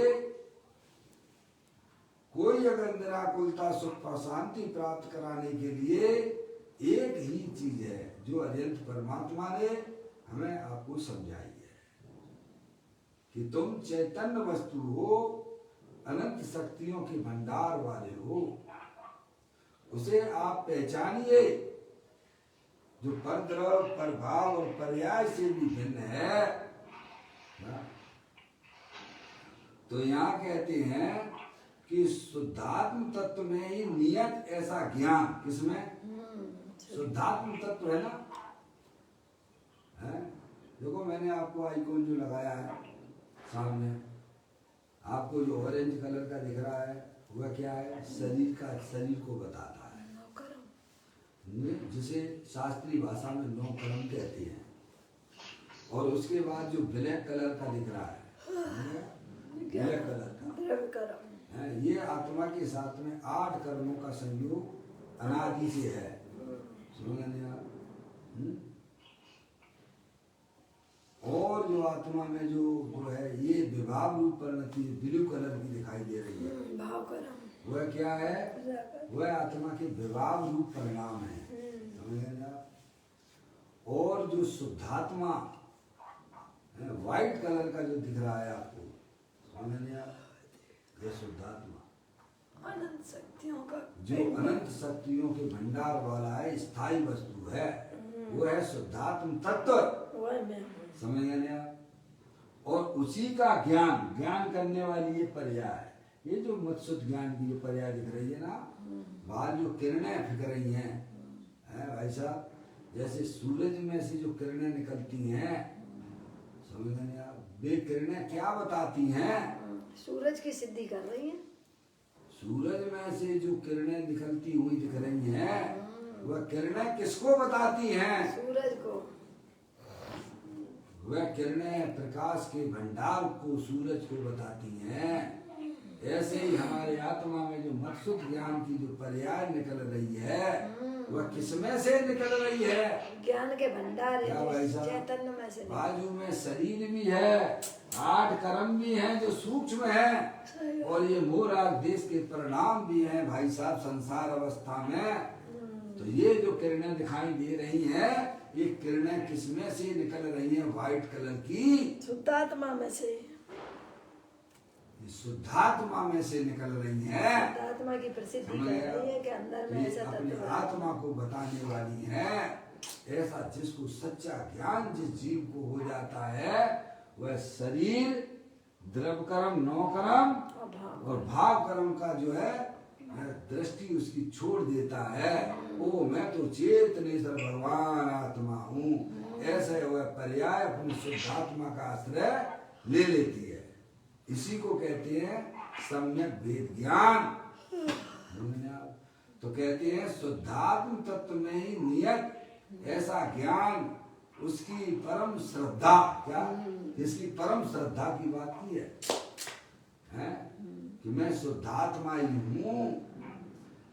कोई अगर निराकुलता सुख और शांति प्राप्त कराने के लिए एक ही चीज है जो अनंत परमात्मा ने हमें आपको समझाई है कि तुम चैतन्य वस्तु हो, अनंत शक्तियों के भंडार वाले हो, उसे आप पहचानिए जो परद्रव, प्रभाव और पर्याय से भी भिन्न है। तो यहाँ कहते हैं कि शुद्धात्म तत्व में ही नियत ऐसा ज्ञान, किसमें? शुद्धात्म तत्व है ना, है? देखो मैंने आपको आइकॉन जो लगाया है सामने, आपको जो ऑरेंज कलर का दिख रहा है वह क्या है? शरीर को बताता है, जिसे शास्त्रीय भाषा में नौ कर्म कहते हैं। और उसके बाद जो ब्लैक कलर का दिख रहा है, ब्लैक कलर का है, ये आत्मा के साथ में 8 कर्मों का संयोग अनादि से है, समझ आप। और जो आत्मा में जो है ये विभाव रूप परिणति ब्लू कलर की दिखाई दे रही है, वह क्या है? वह आत्मा के विभाव रूप परिणाम है, समझ आप। और जो शुद्धात्मा व्हाइट कलर का जो दिख रहा है आपको, समझ नहीं आप, ये शुद्धात्मा अनंत शक्तियों का जो अनंत शक्तियों के भंडार वाला है, स्थायी वस्तु है, वो है शुद्धात्म तत्व। वह मैं समझ गए आप। और उसी का ज्ञान करने वाली ये पर्याय है। ये जो मत्सुत ज्ञान की ये पर्याय दिख रही है ना, बाहर जो किरणें फिक रही हैं भाई साहब, जैसे सूरज में से जो किरणें निकलती हैं, समझ गए आप, वे किरणें क्या बताती हैं? सूरज की सिद्धि कर रही है। सूरज में से जो किरणें निकलती हुई दिख रही हैं, वह किरणें किसको बताती हैं? सूरज को। वह किरणें प्रकाश के भंडार को, सूरज को बताती हैं। ऐसे ही हमारे आत्मा में जो मत्सुत ज्ञान की जो पर्याय निकल रही है, वह किसमें से निकल रही है? ज्ञान के भंडार क्या भाई है, साहब? चैतन्य में से। बाजू में शरीर भी है, 8 कर्म भी हैं जो सूक्ष्म है, और ये मोराग देश के परिणाम भी हैं भाई साहब संसार अवस्था में। तो ये जो किरणें दिखाई दे रही हैं, ये किरणें किसमें से निकल रही हैं? व्हाइट कलर की शुद्धात्मा में से। शुद्धात्मा में से निकल रही हैं। शुद्धात्मा की प्रसिद्धि कर रही है कि अंदर में ये ऐसा अपनी तत्व है। आत्मा को बताने वाली है। ऐसा जिसको सच्चा ज्ञान जिस जीव को हो जाता है, वह शरीर, द्रव्य कर्म, 9 कर्म और भाव कर्म का जो है दृष्टि उसकी छोड़ देता है। ओ मैं तो चेतनेश्वर भगवान आत्मा हूँ, ऐसे वह पर्याय अपनी शुद्धात्मा का आश्रय ले लेती है। इसी को कहते हैं सम्यक वेद ज्ञान। तो कहते हैं शुद्धात्म तत्व में ही नियत ऐसा ज्ञान, उसकी परम श्रद्धा। क्या इसकी परम श्रद्धा की बात की है कि मैं शुद्धात्मा ही हूँ,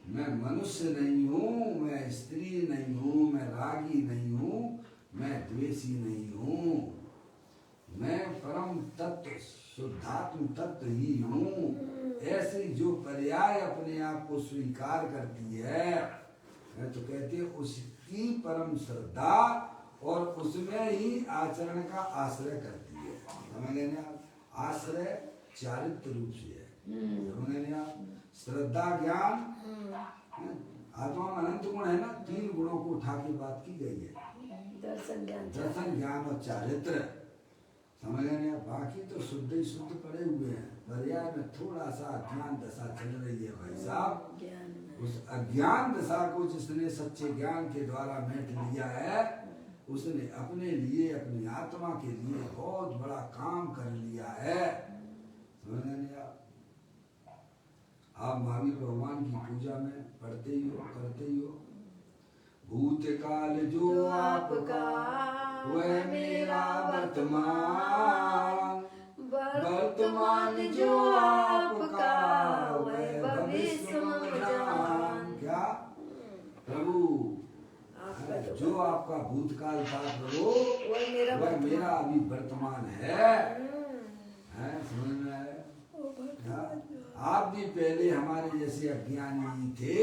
मैं मनुष्य नहीं हूँ, मैं स्त्री नहीं हूँ, मैं रागी नहीं हूँ, मैं द्वेषी नहीं हूँ, मैं परम तत्व शुद्धात्म तत्व ही हूँ। ऐसी जो पर्याय अपने आप को स्वीकार करती है, तो कहते हैं उसकी परम श्रद्धा और उसमें ही आचरण का आश्रय करती है। समझ गए ना? आश्रय चारित्र रूप से है। समझ गए ना? श्रद्धा, ज्ञान, आत्मा में अनंत गुण है ना, 3 गुणों को उठा के बात की गई है। दर्शन ज्ञान और चारित्र। समझ गए ना? बाकी तो शुद्ध ही शुद्ध पड़े हुए हैं। पर्याय में थोड़ा सा अज्ञान दशा चल रही है भाई साहब। उस अज्ञान दशा को जिसने सच्चे ज्ञान के द्वारा मेट लिया है, उसने अपने लिए, अपनी आत्मा के लिए बहुत बड़ा काम कर लिया है। समझ गए ना? आप महावीर भगवान की पूजा में पढ़ते ही हो, करते ही हो, भूतकाल जो आपका वह मेरा वर्तमान, वर्तमान जो आपका वह भविष्य जान। क्या प्रभु, जो आपका भूतकाल था प्रभु, वह मेरा अभी वर्तमान है। समझ में आया? आप भी पहले हमारे जैसे अज्ञानी थे।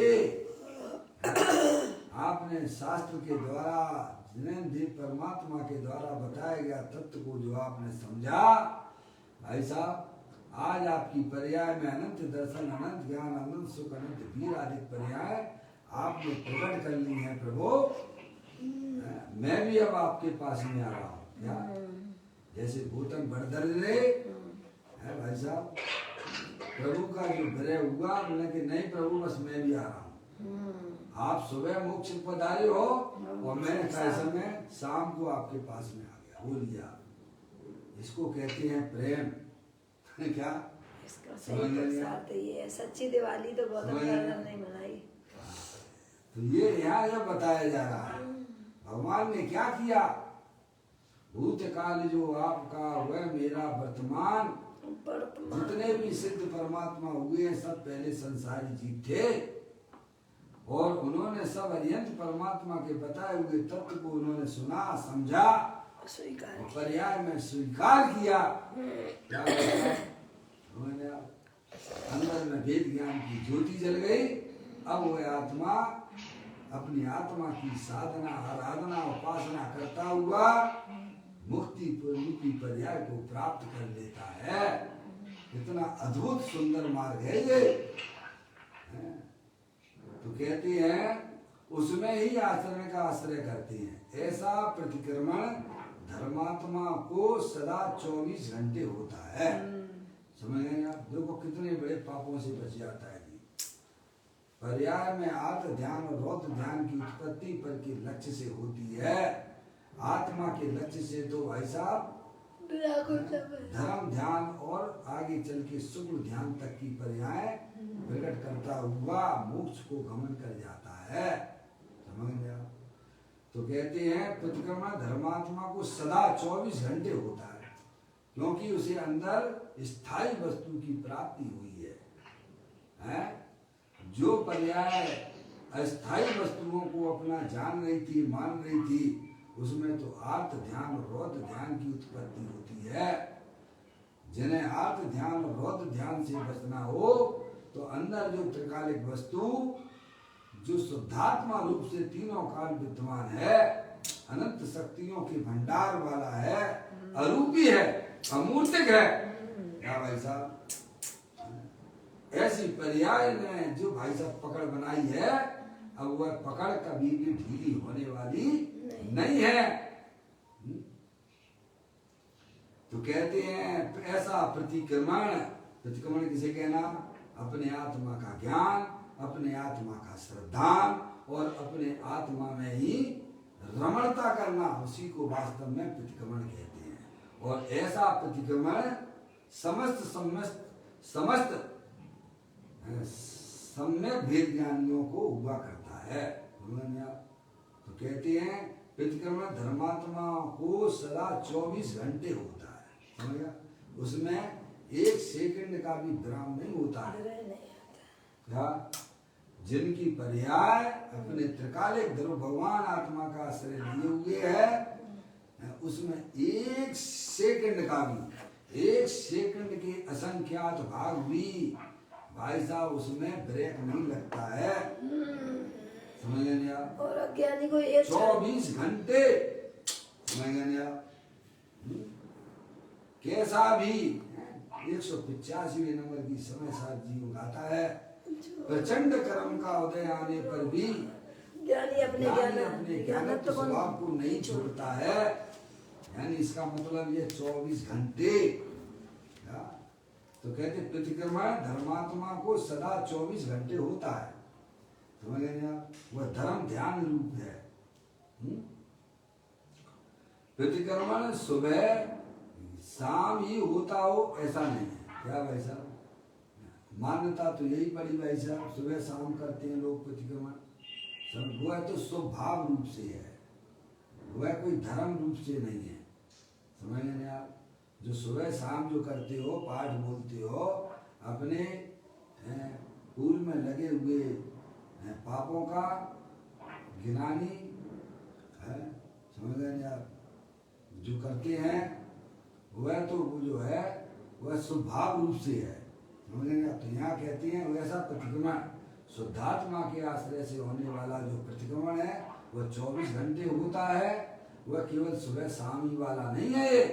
आपने शास्त्र के द्वारा, देव परमात्मा के द्वारा बताया गया तत्व को जो आपने समझा भाई साहब, आज आपकी पर्याय में अनंत दर्शन, अनंत ज्ञान, अनंत सुख, अनंत वीर आदि पर्याय आपने प्रकट कर ली है प्रभु। मैं भी अब आपके पास में आ रहा हूँ। क्या जैसे भूतन बड़दर है भाई साहब, प्रभु का जो विरह हुआ, बोले कि नहीं प्रभु बस मैं भी आ रहा हूँ। आप सुबह मोक्ष पधारे हो और मैं कैसे में शाम को आपके पास में आ गया। बोलिए आप, इसको कहते हैं प्रेम। क्या इसका सही ये सच्ची दिवाली तो गौतम ने मनाई। तो ये यहाँ यह बताया जा रहा है भगवान ने क्या किया। भूतकाल जो आपका वह मेरा वर्तमान। जितने भी सिद्ध परमात्मा हुए हैं सब पहले संसारी जीव थे, और उन्होंने सब अरिहंत परमात्मा के बताए हुए तत्व को उन्होंने सुना, समझा, स्वीकार, पर्याय में स्वीकार किया। क्या उन्होंने अंदर में वेद ज्ञान की ज्योति जल गई। अब वह आत्मा अपनी आत्मा की साधना आराधना उपासना करता हुआ मुक्ति रूपी पर्याय को प्राप्त कर लेता है। इतना अद्भुत सुंदर मार्ग है ये। तो कहते हैं उसमें ही आचरण का आश्रय करते हैं। ऐसा प्रतिक्रमण धर्मात्मा को सदा 24 घंटे होता है। समझ गए आप? देखो कितने बड़े पापों से बच जाता है जी। पर्याय में आत्म ध्यान और रौद्र ध्यान की उत्पत्ति पर के लक्ष्य से होती है। आत्मा के लक्ष्य से तो भाई साहब धर्म ध्यान और आगे चल के शुक्ल ध्यान तक की पर्याय प्रकट करता हुआ मोक्ष को गमन कर जाता है। समझ गए आप? तो कहते हैं प्रतिक्रमण धर्मात्मा को सदा 24 घंटे होता है, क्योंकि उसे अंदर स्थायी वस्तु की प्राप्ति हुई है? जो पर्याय अस्थायी वस्तुओं को अपना जान रही थी, मान रही थी, उसमें तो आर्त ध्यान और रौद्र ध्यान की उत्पत्ति होती है। जिन्हें आर्त ध्यान और रौद्र ध्यान से बचना हो तो अंदर जो त्रिकालिक वस्तु जो शुद्धात्मा रूप से तीनों काल विद्यमान है, अनंत शक्तियों के भंडार वाला है, अरूपी है, अमूर्तिक है, क्या भाई साहब? ऐसी पर्याय ने जो भाई साहब पकड़ बनाई है, अब वह पकड़ कभी भी ढीली होने वाली नहीं है। तो कहते हैं ऐसा प्रतिक्रमण किसे कहना? अपने आत्मा का ज्ञान, अपने आत्मा का श्रद्धान और अपने आत्मा में ही रमणता करना, उसी को वास्तव में प्रतिक्रमण कहते हैं। और ऐसा प्रतिक्रमण समस्त सम्यक भेद ज्ञानियों को हुआ करता है। तो कहते हैं प्रतिक्रमण धर्मात्मा को सदा 24 घंटे होता है। समझा? उसमें 1 सेकंड का भी विराम नहीं होता है। क्या? जिनकी पर्याय अपने त्रिकालिक ध्रुव भगवान आत्मा का आश्रय लिए हुए है, उसमें 1 सेकंड का भी, 1 सेकंड के असंख्यात भाग भी भाई साहब उसमें ब्रेक नहीं लगता है। समझ गए आप? और अज्ञानी को 24 घंटे। समझ गए आप? कैसा भी 185वें नंबर की समय साथ जीव गाता है, प्रचंड कर्म का उदय आने पर भी ज्ञानी अपने ज्ञानत्व स्वभाव को नहीं छोड़ता है। यानी इसका मतलब ये 24 घंटे। तो कहते प्रतिक्रमण धर्मात्मा को सदा 24 घंटे होता है। समझ गए आप? वह धर्म ध्यान रूप है। प्रतिक्रमण सुबह शाम ही होता हो ऐसा नहीं है। क्या भाई साहब? मान्यता तो यही पड़ी भाई साहब, सुबह शाम करते हैं लोग प्रतिक्रमण। वो है तो स्वभाव रूप से है, वह कोई धर्म रूप से नहीं है। समझ गए आप? जो सुबह शाम जो करते हो, पाठ बोलते हो, अपने पूर्व में लगे हुए पापों का गिनानी है। समझ गए आप? जो करते हैं वह तो वो जो है वह स्वभाव रूप से है। समझ गए आप? तो यहाँ कहते हैं वैसा प्रतिक्रमण शुद्धात्मा के आश्रय से होने वाला जो प्रतिक्रमण है वह 24 घंटे होता है। वह केवल सुबह शाम ही वाला नहीं है ये।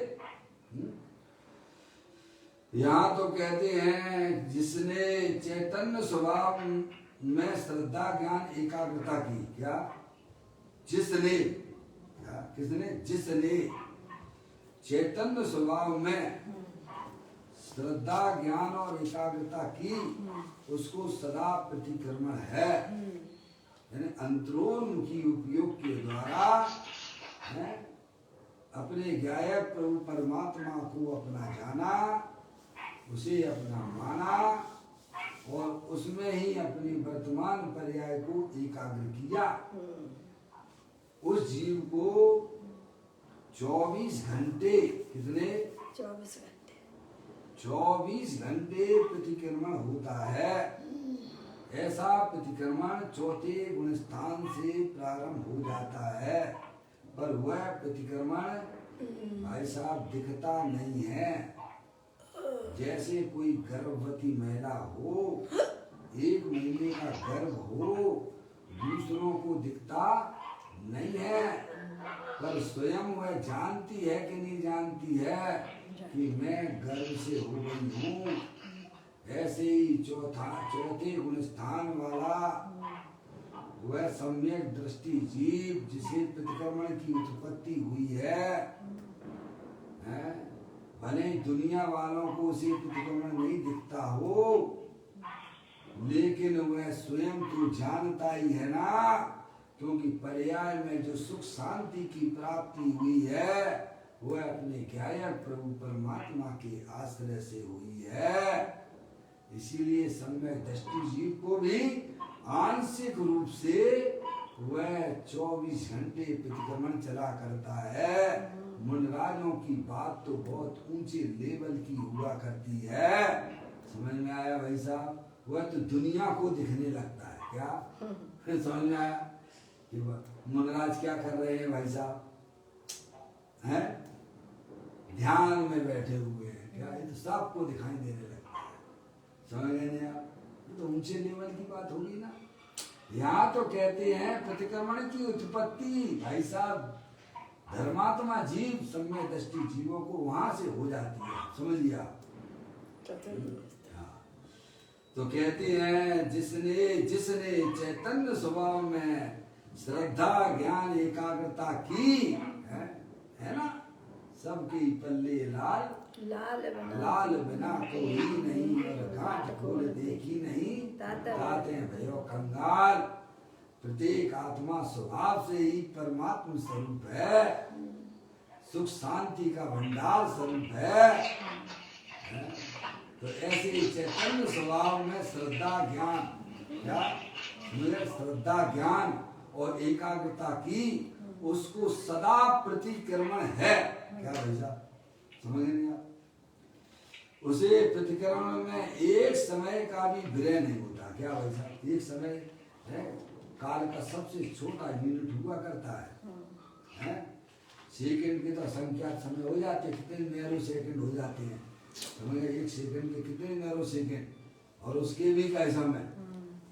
यहाँ तो कहते हैं जिसने चैतन्य स्वभाव में श्रद्धा ज्ञान एकाग्रता की। क्या? जिसने, क्या? किसने? जिसने चैतन्य स्वभाव में श्रद्धा ज्ञान और एकाग्रता की, उसको सदा प्रतिक्रमण है। यानी अंतरोन्मुखी उपयोग के द्वारा अपने गायक प्रभु परमात्मा को अपना जाना, उसे अपना माना और उसमें ही अपनी वर्तमान पर्याय को एकाग्र किया। उस जीव को 24 घंटे, कितने? 24 घंटे 24 घंटे प्रतिक्रमण होता है। ऐसा प्रतिक्रमण चौथे गुण स्थान से प्रारंभ हो जाता है, पर वह प्रतिक्रमण भाई साहब दिखता नहीं है। जैसे कोई गर्भवती महिला हो, 1 महीने का गर्भ हो, दूसरों को दिखता नहीं है, पर स्वयं वह जानती है कि नहीं जानती है कि मैं गर्भ से हो गई हूँ। ऐसे ही चौथे गुण स्थान वाला वह सम्यक दृष्टि जीव जिसे प्रतिक्रमण की उत्पत्ति हुई है, भले दुनिया वालों को उसे प्रतिक्रमण नहीं दिखता हो, लेकिन वह स्वयं तो जानता ही है ना, क्योंकि पर्याय में जो सुख शांति की प्राप्ति हुई है वह अपने ज्ञायक प्रभु परमात्मा के आश्रय से हुई है। इसीलिए सम्यक दृष्टि जीव को भी आंशिक रूप से वह 24 घंटे प्रतिक्रमण चला करता है। मुंडराजों की बात तो बहुत ऊंचे लेवल की हुआ करती है, समझ में आया भाई साहब? वह तो दुनिया को दिखने लगता है, क्या समझ में आया कि मुंडराज क्या कर रहे हैं भाई साहब? हैं ध्यान में बैठे हुए हैं, क्या ये तो सबको दिखाई देने लगता है, समझ गए आप? तो ऊंचे लेवल की बात होगी ना। यहाँ तो कहते हैं प्रतिक्रमण की उत्पत्ति भाई साहब धर्मात्मा जीव सम्यक दृष्टि जीवों को वहां से हो जाती है, समझ लिया? तो कहते हैं जिसने चैतन्य स्वभाव में श्रद्धा ज्ञान एकाग्रता की है ना, सबके पल्ले लाल बिना कोई नहीं, और घाट खोल देखी नहीं ताते भयो कंगाल। प्रत्येक आत्मा स्वभाव से ही परमात्मा स्वरूप है, सुख शांति का भंडार स्वरूप है। तो ऐसे ही चैतन्य स्वभाव में श्रद्धा ज्ञान और एकाग्रता की उसको सदा प्रतिक्रमण है, क्या भैया समझ नहीं आप? उसे प्रतिक्रमण में एक समय का भी विलय नहीं होता, क्या भैया? एक समय है, काल का सबसे छोटा यूनिट हुआ करता है? सेकंड के तो संख्या समय हो जाते, कितने नैरो सेकंड हो जाते हैं, समझ? एक सेकंड के कितने नैरो सेकंड, और उसके भी का समय,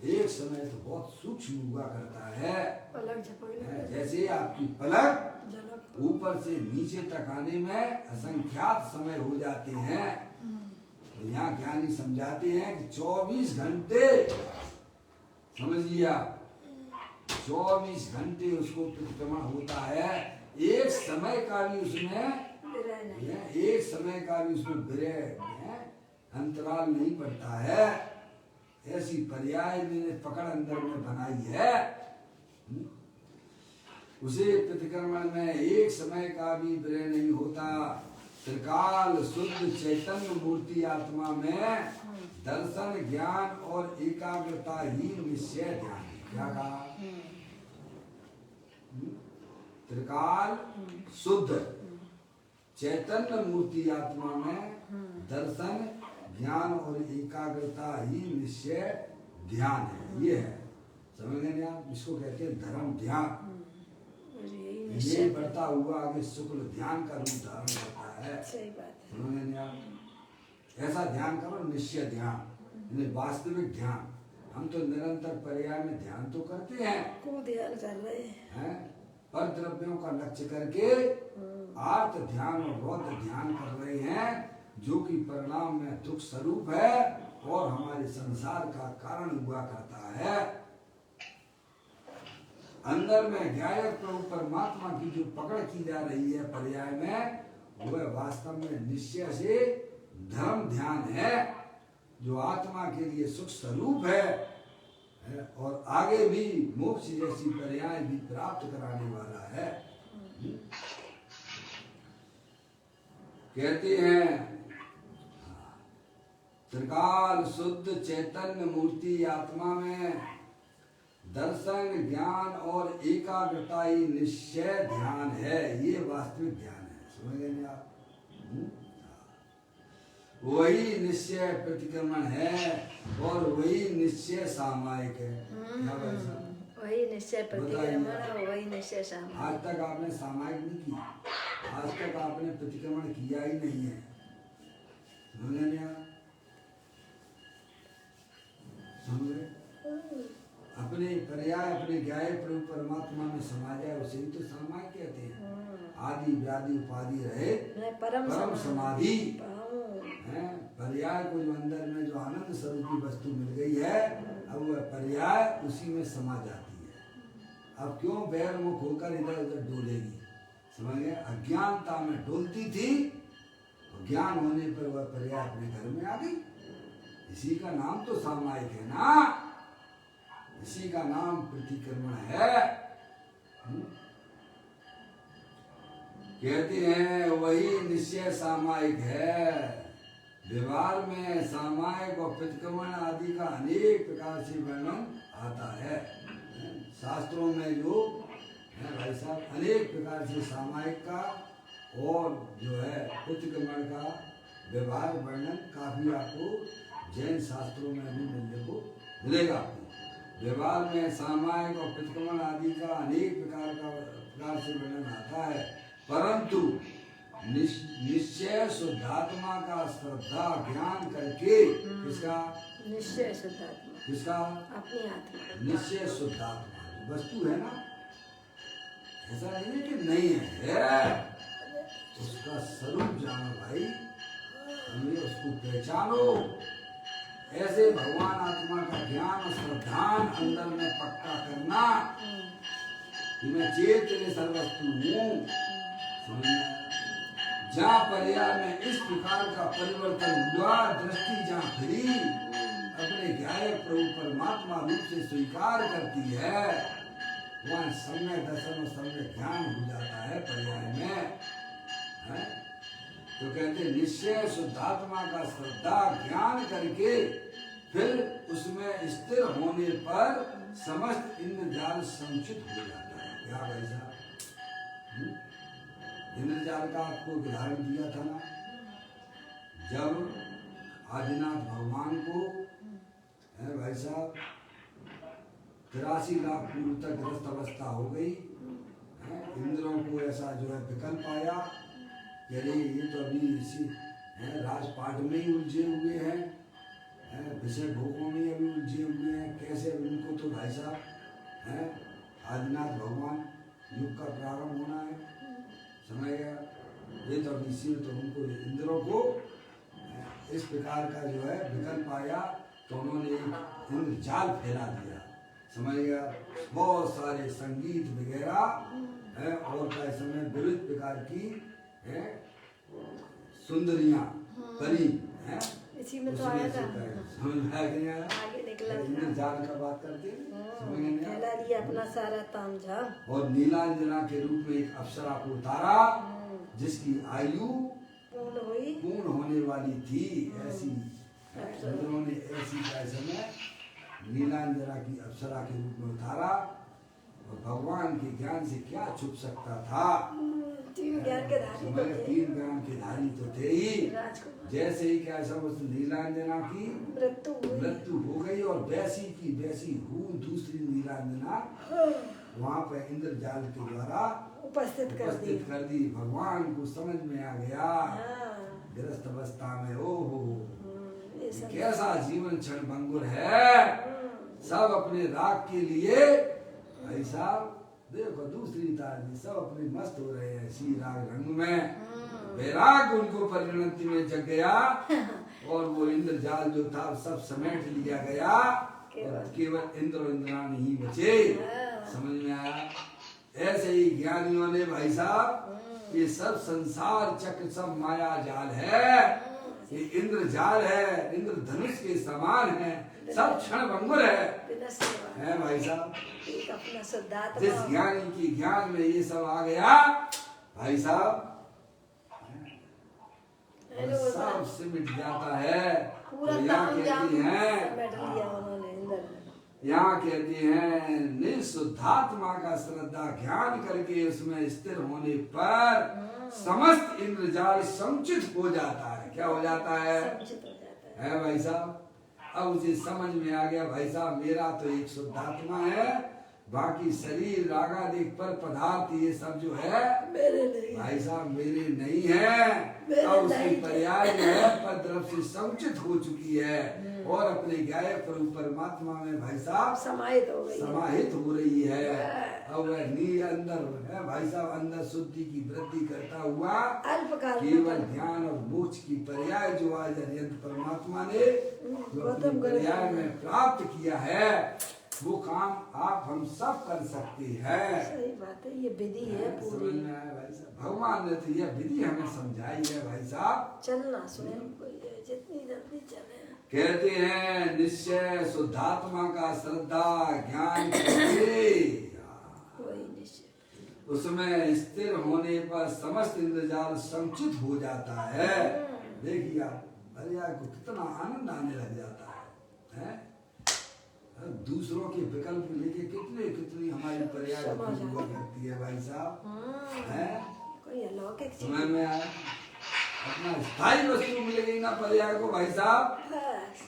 एक समय तो बहुत सूक्ष्म हुआ करता है। जैसे आपकी पलक ऊपर से नीचे तक आने में असंख्यात समय हो जाते हैं। तो यहाँ ज्ञानी समझाते हैं कि 24 घंटे, समझ लिया, 24 घंटे उसको प्रतिक्रमण होता है। एक समय का भी उसमें अंतराल नहीं पड़ता है। ऐसी पर्याय मैंने पकड़ अंदर में बनाई है। उसे प्रतिक्रमण में एक समय का भी विलय नहीं होता। त्रिकाल शुद्ध चैतन्य मूर्ति आत्मा में दर्शन ज्ञान और एकाग्रता ही निश्चय ध्यान है। क्या कहा? त्रिकाल शुद्ध चैतन्य मूर्ति आत्मा में दर्शन ज्ञान और एकाग्रता ही निश्चय ध्यान है। ये है, समझ गए आप? इसको कहते हैं धर्म ध्यान। ये बढ़ता हुआ आगे शुक्ल ध्यान का रूप धारण करता है। सही बात है। समझ गए आप? ऐसा ध्यान करो, निश्चय ध्यान, वास्तविक ध्यान। हम तो निरंतर पर्याय में ध्यान तो करते हैं, को ध्यान कर रहे हैं, पर द्रव्यों का लक्ष्य करके आर्त ध्यान और बौद्ध ध्यान कर रहे हैं, जो कि परिणाम में दुख स्वरूप है और हमारे संसार का कारण हुआ करता है। अंदर में ज्ञायक प्रभु परमात्मा की जो पकड़ की जा रही है पर्याय में, वह वास्तव में निश्चय से धर्म ध्यान है, जो आत्मा के लिए सुख स्वरूप है और आगे भी मोक्ष जैसी पर्याय भी प्राप्त कराने वाला है। कहते हैं त्रिकाल शुद्ध चैतन्य मूर्ति आत्मा में दर्शन ज्ञान और एकाग्रता ही निश्चय ध्यान है। ये वास्तविक ध्यान है, समझ गए आप? वही निश्चय प्रतिक्रमण है और वही निश्चय सामायिक है। क्या वैसा? वही निश्चय प्रतिक्रमण और वही निश्चय सामायिक। आज तक आपने सामायिक नहीं की, आज तक आपने प्रतिक्रमण किया ही नहीं है, समझ गए? अपने पर्याय अपने ज्ञाय प्रभु परमात्मा में समा जाए उसे ही तो सामायिक कहते हैं। आदि व्याधि उपाधि रहे परम समाधि है। पर्याय को जो अंदर में जो आनंद स्वरूप की वस्तु मिल गई है, अब वह पर्याय उसी में समा जाती है। अब क्यों बैर मुख होकर इधर उधर डोलेगी, समझ गए? अज्ञानता में डोलती थी, ज्ञान होने पर वह पर्याय अपने घर में आ गई। इसी का नाम तो सामायिक है ना, इसी का नाम प्रतिक्रमण है। कहते हैं वही निश्चय सामायिक है। व्यवहार में सामायिक और प्रतिक्रमण आदि का अनेक प्रकार से वर्णन आता है। शास्त्रों में जो है भाई साहब अनेक प्रकार से सामायिक का और जो है प्रतिक्रमण का व्यवहार वर्णन काफी आपको जैन शास्त्रों में भी मिलने को मिलेगा। व्यवहार में सामायिक और प्रतिक्रमण आदि का अनेक प्रकार से वर्णन आता है, परंतु निश्चय शुद्धात्मा का श्रद्धा ज्ञान करके किसका निश्चय शुद्धात्मा, किसका अपनी आत्मा, निश्चय शुद्धात्मा वस्तु है ना, ऐसा नहीं है कि नहीं है, उसका स्वरूप जानो भाई, हमें उसको पहचानो। ऐसे भगवान आत्मा का ज्ञान और श्रद्धान अंदर में पक्का करना कि मैं चेतन सर्वस्तु हूँ। जहाँ पर्याय में इस प्रकार का परिवर्तन हुआ, दृष्टि जहाँ फिरी अपने ज्ञाय प्रभु परमात्मा रूप से स्वीकार करती है, वहाँ समय दर्शन और समय ज्ञान हो जाता है पर्याय में है? तो कहते निश्चय शुद्धात्मा का श्रद्धा ज्ञान करके फिर उसमें स्थिर होने पर समस्त इंद्रजाल संचित हो जाता है। क्या भाई साहब, इंद्रजाल का आपको उदाहरण दिया था ना, जब आदिनाथ भगवान को है भाई साहब 83 लाख पूर्व तक ग्रस्त अवस्था हो गई है, इंद्रों को ऐसा जो है विकल्प आया कि अरे ये तो अभी इसी राजपाट में ही उलझे हुए हैं, विषय भोगों में अभी उलझे हुए हैं, कैसे उनको तो भाई साहब है आदिनाथ भगवान युग का प्रारंभ होना है, समझ गया? ये तो अभी इसी में तो उनको इंद्रों को इस प्रकार का जो है विकल्प आया तो उन्होंने एक इंद्रजाल फैला दिया, समझ गया? बहुत सारे संगीत वगैरह है और समय विविध प्रकार की है सुंदरियां परी है, इसी में तो आया था, समझ में आया कि नहीं आया? आगे निकला था, इंद्रजाल का बात करते समझ में नहीं फैला दिया अपना सारा तामझाम। और नीलांजना के रूप में एक अप्सरा को उतारा जिसकी आयु पूर्ण होने वाली थी, ऐसी इंद्रों ने ऐसी समय नीलांजना की अप्सरा के रूप में उतारा। और भगवान के ज्ञान से क्या छुप सकता था, तीन ज्ञान के धारी तो थे, तीन ज्ञान के धारी तो थे ही। जैसे ही क्या सब उस नीलांजना की मृत्यु हो गई और वैसी की वैसी दूसरी नीलांजना वहाँ पर इंद्रजाल के द्वारा उपस्थित कर दी। भगवान को समझ में आ गया ग्रस्त अवस्था में, ओहो कैसा जीवन क्षण भंगुर है, सब अपने राग के लिए भाई साहब देखो दूसरी तारी सब अपने मस्त हो रहे हैं सी राग रंग में, वैराग उनको परिणति में जग गया और वो इंद्रजाल जो था सब समेट लिया गया और केवल इंद्र और इंद्राणी ही बचे, समझ में आया? ऐसे ही ज्ञानियों ने भाई साहब ये सब संसार चक्र सब माया जाल है, ये इंद्र जाल है, इंद्र धनुष के समान है, सब क्षण भंगुर है भाई साहब। जिस ज्ञानी की ज्ञान में ये सब आ गया भाई साहब सब सिमट जाता है। तो यहाँ कहती हैं निःशुद्धात्मा का श्रद्धा ज्ञान करके उसमें स्थिर होने पर समस्त इंद्रजाल संचित हो जाता है। क्या हो जाता है भाई साहब? अब उसे समझ में आ गया भाई साहब मेरा तो एक शुद्धात्मा है, बाकी शरीर रागादिक पर पदार्थ ये सब जो है मेरे नहीं भाई साहब मेरे नहीं है। मेरे अब उसकी नहीं। पर्याय जो है पर तरफ से संचित हो चुकी है और अपने गायब प्रभु परमात्मा में भाई साहब समाहित हो गई है। समाहित हो रही है। अब वह नी अंदर है भाई साहब, अंदर शुद्धि की वृद्धि करता हुआ अल्पकाल केवल ध्यान और मोक्ष की पर्याय जो आज अरिहंत परमात्मा ने जो गौतम अपनी पर्याय में प्राप्त किया है वो काम आप हम सब कर सकते हैं। सही बात है, ये विधि है समझ पूरी। में आया भाई साहब? भगवान ने तो यह विधि हमें समझाई है भाई साहब। चलना स्वयं को ही है, जितनी जल्दी चले। कहते हैं निश्चय शुद्धात्मा का श्रद्धा ज्ञान करके वही निश्चय उसमें स्थिर होने पर समस्त इंद्रजाल संचित हो जाता है। देखिए आप पर्याय को कितना आनंद आने लग जाता है? दूसरों के विकल्प लेके कितने कितनी हमारी पर्याय हुआ करती है भाई साहब। है कोई अलौकिक चीज समय में आया अपना स्थायी वस्तु मिल गई ना पर्याय को भाई साहब, बस।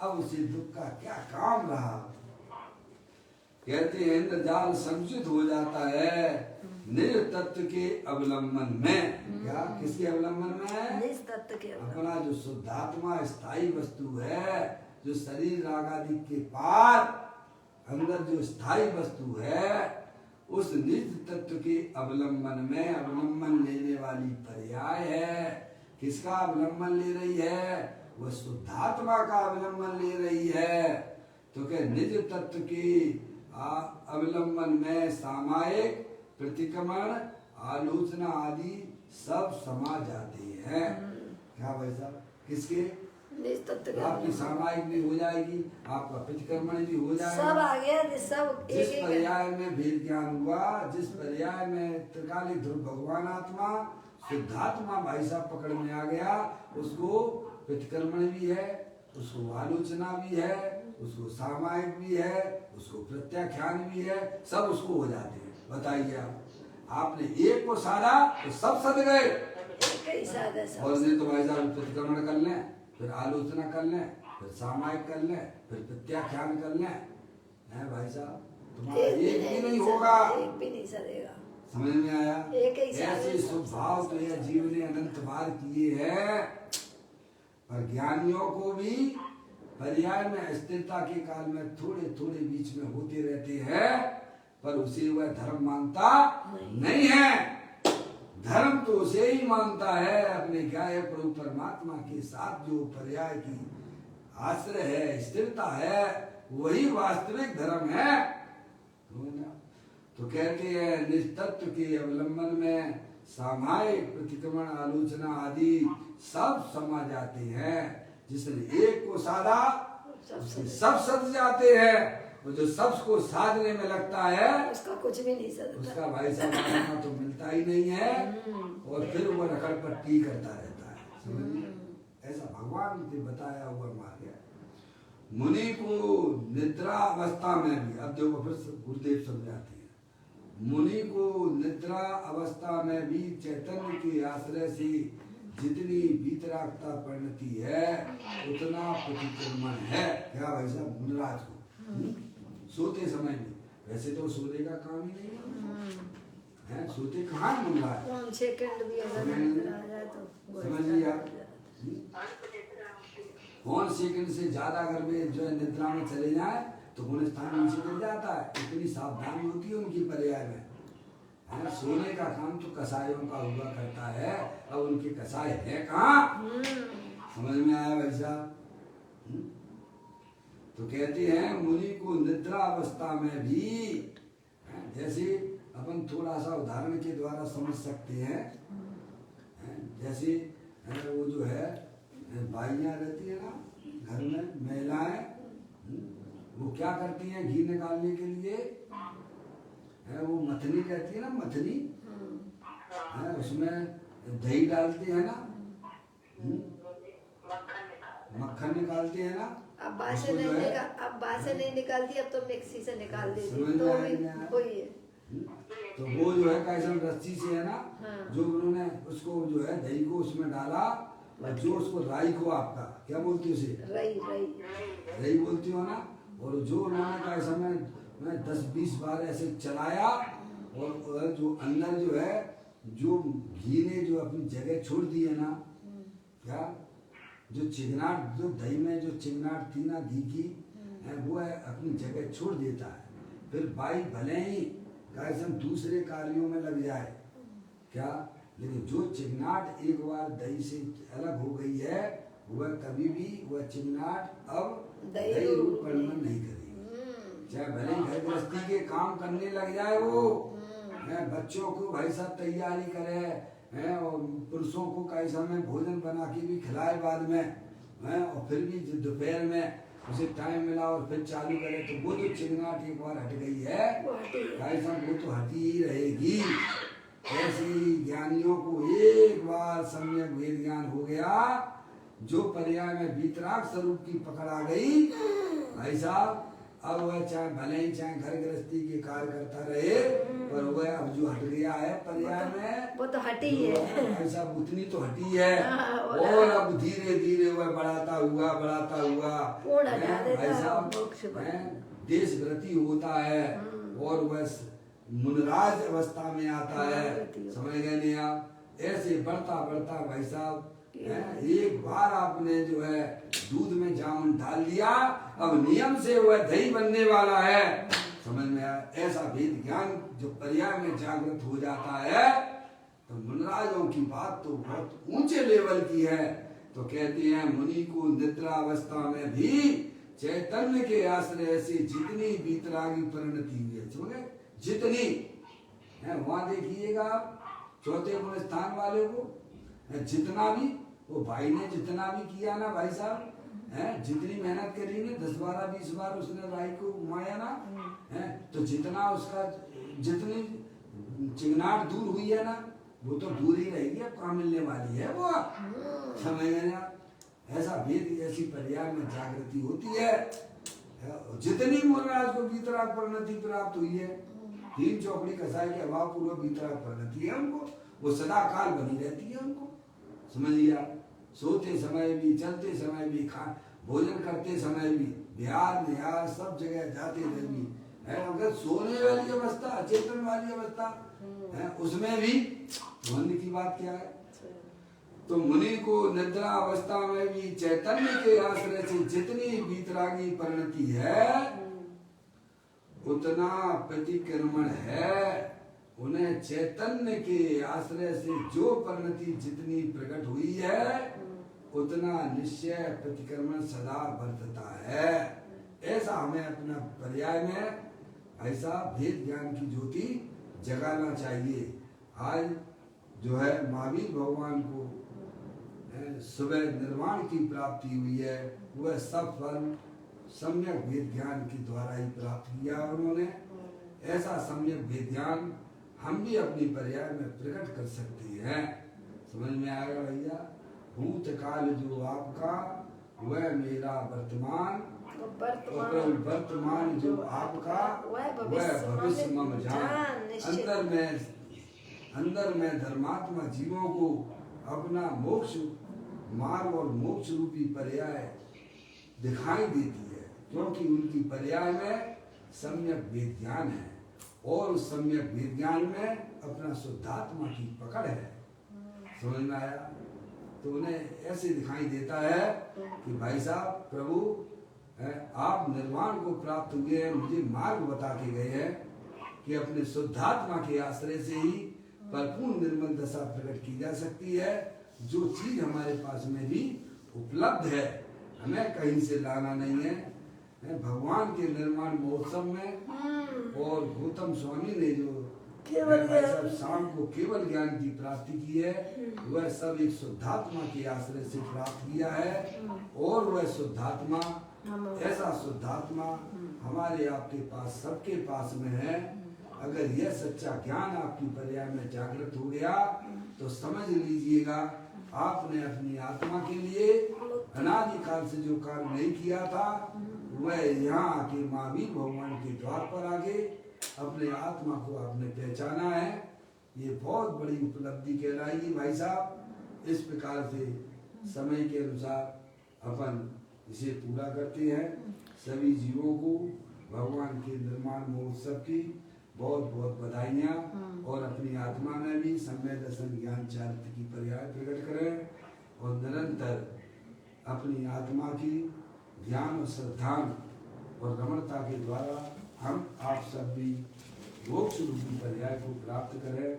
अब उसे दुख का क्या काम रहा। कहते हैं इंद्रजाल संचित हो जाता है निज तत्व के अवलंबन में। क्या किसके अवलंबन में? निज तत्व के अवलंबन। अपना जो शुद्धात्मा स्थायी वस्तु है, जो शरीर रागादि के पार अंदर जो स्थायी वस्तु है, उस निज तत्व के अवलंबन में अवलंबन लेने वाली पर्याय है। किसका अवलंबन ले रही है? वह शुद्धात्मा का अवलंबन ले रही है। तो क्या निज तत्व के अवलंबन में सामायिक प्रतिक्रमण आलोचना आदि सब समा जाते हैं। क्या भाई साहब? किसके? निज तत्व के आपकी सामायिक भी हो जाएगी, आपका प्रतिक्रमण भी हो जाएगा। सब आ गया, सब जिस एक पर्याय में भेद ज्ञान हुआ, जिस पर्याय में त्रिकालिक ध्रुव भगवान आत्मा शुद्धात्मा भाई साहब पकड़ में आ गया, उसको प्रतिक्रमण भी है, उसको आलोचना भी है, उसको सामायिक भी है, उसको प्रत्याख्यान भी है, सब उसको हो जाते हैं। बताइए आपने एक को साधा तो सब सद गए। और नहीं तो भाई साहब प्रतिक्रमण कर लें, फिर आलोचना कर लें, फिर सामायिक कर लें, फिर प्रत्याख्यान कर लें, है भाई साहब तुम्हारा एक भी नहीं होगा, एक भी नहीं सरेगा। समझ में आया? एक ही ऐसे स्वभाव तो यह जीव ने अनंत बार किए हैं। पर ज्ञानियों को भी पर्याय में स्थिरता के काल में थोड़े थोड़े बीच में होते रहते हैं, पर उसे वह धर्म मानता नहीं है। धर्म तो उसे ही मानता है अपने गाय प्रभु परमात्मा के साथ जो पर्याय की आश्रय है, स्थिरता है, वही वास्तविक धर्म है। तो कहते हैं निज तत्व के अवलंबन में सामायिक प्रतिक्रमण आलोचना आदि सब समा जाते हैं। जिसने एक को साधा सब सद जाते हैं, और जो सब को साधने में लगता है उसका कुछ भी नहीं सदता। उसका भाई साहब तो मिलता ही नहीं है, और फिर वो रखड़ पट्टी करता रहता है। समझिए ऐसा भगवान ने बताया हुआ मार्ग है। मुनि को निद्रा अवस्था में भी, अब देखो फिर गुरुदेव समझाते हैं, मुनि को निद्रा अवस्था में भी चैतन्य के आश्रय से जितनी वीतरागता परिणति है उतना प्रतिक्रमण है। क्या भाई साहब? मुनिराज को सोते समय में, वैसे तो सोने का काम ही नहीं है, सोते कहाँ मुन रहा है? कौन सेकंड भी अगर आ जाए तो समझिए आप, कौन सेकंड से ज्यादा अगर वे जो है निद्रा में चले जाए तो कौन स्थान नीचे गिर जाता है। इतनी सावधानी होती है उनकी पर्याय में। सोने का काम तो कसायों का हुआ करता है, अब उनके कसाय है कहाँ? समझ में आया भाई साहब? तो कहते हैं मुनि को निद्रा अवस्था में भी, जैसे अपन थोड़ा सा उदाहरण के द्वारा समझ सकते हैं, जैसे वो जो है बाइयाँ रहती है ना घर में, महिलाएं, वो क्या करती हैं घी निकालने के लिए, वो मथनी कहती है ना, मथनी, उसमें दही डालते हैं ना, मक्खन निकालते हैं ना। अब बात से नहीं निकालती, अब तो मिक्सी से निकाल देती, तो भी वही है। तो वो जो है कैसे रस्सी से है ना, जो उन्होंने उसको जो है दही को उसमें डाला, और जो उसको राई को आपका क्या बोलती है उसे, रई रई बोलती हो ना, और जो उन्होंने कैसे में मैं 10-20 बार ऐसे चलाया और जो अंदर जो है जो घी ने जो अपनी जगह छोड़ दी है ना, क्या जो चिकनाहट जो दही में जो चिकनाहट थी ना घी की वो है अपनी जगह छोड़ देता है। फिर भाई भले ही हम दूसरे कार्यों में लग जाए क्या, लेकिन जो चिकनाहट एक बार दही से अलग हो गई है वह कभी भी वह चिकनाहट अब दही रूप परिणम नहीं करेगी। चाहे भले ही घर गृहस्थी के काम करने लग जाए वो, बच्चों को भाई साहब तैयारी करे और पुरुषों को कई समय भोजन बना के भी खिलाए बाद में और फिर भी दोपहर में उसे टाइम मिला और फिर चालू करे तो वो जो चिकनाहट एक बार हट गई है भाई साहब वो तो हटी ही रहेगी। ऐसे ही ज्ञानियों को एक बार सम्यक वेद ज्ञान हो गया, जो पर्याय में वीतराग स्वरूप की पकड़ आ गई भाई साहब, अब वह चाहे भले ही चाहे घर गृहस्थी के कार्य करता रहे पर वह अब जो हट गया है पर्याय में वो तो हटी है भाई साहब उतनी तो हटी है और अब धीरे धीरे वह बढ़ाता हुआ भाई साहब देश व्रती होता है और वह मुनराज अवस्था में आता है। समझ गए नहीं आप, ऐसे बढ़ता बढ़ता भाई साहब एक बार आपने जो है दूध में जामुन डाल दिया, अब नियम से वह दही बनने वाला है। समझ में आया, ऐसा वेद ज्ञान जो पर्याय में जागृत हो जाता है तो मुनराजों की बात तो बहुत ऊंचे लेवल की है। तो कहते हैं मुनि को निद्रा अवस्था में भी चैतन्य के आश्रय से जितनी वीतरागी परिणति हुई है, समझे जितनी है वहां देखिएगा आप चौथे गुण स्थान वाले को जितना भी वो भाई ने जितना भी किया ना भाई साहब है, जितनी मेहनत करी ने 10-12-20 बार उसने भाई को घुमाया ना है, तो जितना उसका जितनी चिकनाहट दूर हुई है ना वो तो दूर ही रहेगी, अब कहाँ मिलने वाली है वो। समझ गए ना, ऐसा वेद ऐसी पर्याय में जागृति होती है। जितनी मुनराज को वीतराग परिणति प्राप्त हुई है, 3 चौकड़ी कसाई के अभाव पूर्व वीतराग परिणति है उनको, वो सदा काल बनी रहती है उनको। समझ लिया, सोते समय भी चलते समय भी भोजन करते समय भी बिहार निहार सब जगह जाते हुए भी है, अगर सोने वाली अवस्था चेतन वाली अवस्था है उसमें भी मन की बात क्या है। तो मुनि को निद्रा अवस्था में भी चैतन्य के आश्रय से जितनी वीतरागी परिणति है उतना प्रतिक्रमण है, उन्हें चैतन्य के आश्रय से जो परिणति जितनी प्रकट हुई है उतना निश्चय प्रतिक्रमण सदा वर्तता है। ऐसा हमें अपना पर्याय में ऐसा वेद ज्ञान की ज्योति जगाना चाहिए। आज जो है महावीर भगवान को सुबह निर्वाण की प्राप्ति हुई है, वह सब फल सम्यक वेद ज्ञान के द्वारा ही प्राप्त किया उन्होंने। ऐसा सम्यक वेद ज्ञान हम भी अपनी पर्याय में प्रकट कर सकते हैं। समझ में आएगा भैया, भूतकाल जो आपका वह मेरा वर्तमान, वर्तमान जो आपका वह भविष्य मम जान। अंदर में धर्मात्मा जीवों को अपना मोक्ष मार्ग और मोक्ष रूपी पर्याय दिखाई देती है, क्योंकि उनकी पर्याय में सम्यक वेद ज्ञान है और उस सम्यक वेद ज्ञान में अपना शुद्धात्मा की पकड़ है। समझ में आया, तो उन्हें ऐसे दिखाई देता है कि भाई साहब प्रभु आप निर्वाण को प्राप्त हुए हैं, मुझे मार्ग बता के गए हैं कि अपने शुद्धात्मा के आश्रय से ही परिपूर्ण निर्मल दशा प्रकट की जा सकती है। जो चीज हमारे पास में भी उपलब्ध है, हमें कहीं से लाना नहीं है। भगवान के निर्माण महोत्सव में और गौतम स्वामी ने जो शाम को केवल ज्ञान की प्राप्ति की है, वह सब एक शुद्धात्मा के आश्रय से प्राप्त किया है। और वह शुद्धात्मा, ऐसा शुद्धात्मा हमारे आपके पास सबके पास में है। अगर यह सच्चा ज्ञान आपकी पर्याय में जागृत हो गया तो समझ लीजिएगा आपने अपनी आत्मा के लिए अनादिकाल से जो कार्य नहीं किया था वह यहाँ आके महावीर भगवान के द्वार पर आके अपने आत्मा को आपने पहचाना है। ये बहुत बड़ी उपलब्धि कहलाएगी भाई साहब। इस प्रकार से समय के अनुसार अपन इसे पूरा करते हैं। सभी जीवों को भगवान के निर्माण महोत्सव की बहुत बहुत बधाइयाँ और अपनी आत्मा में भी समय दर्शन ज्ञान चारित्र की पर्याय प्रकट करें और निरंतर अपनी आत्मा की ज्ञान और श्रद्धा और रमणता के द्वारा हम आप सब भी मोक्ष रूपी पर्याय को प्राप्त करें।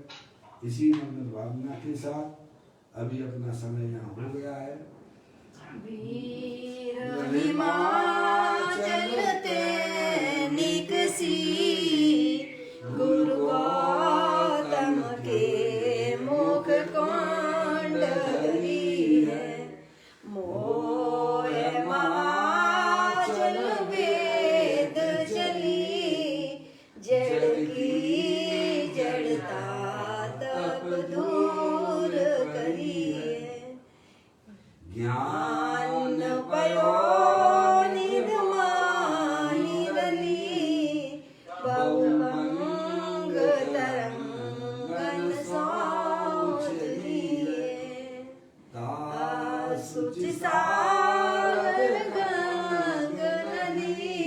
इसी मंगल भावना के साथ अभी अपना समय यहाँ हो गया है। वीर हिमाचल ते निकसी गुरु गौतम के मुख कुंडली है। मोह हिमाचल वेद चली जड़ की जड़ता तप दूर करी है। ज्ञान पयो निध माहिरली बहुमंग तरंगन सोचली सुचि सागर गंगनली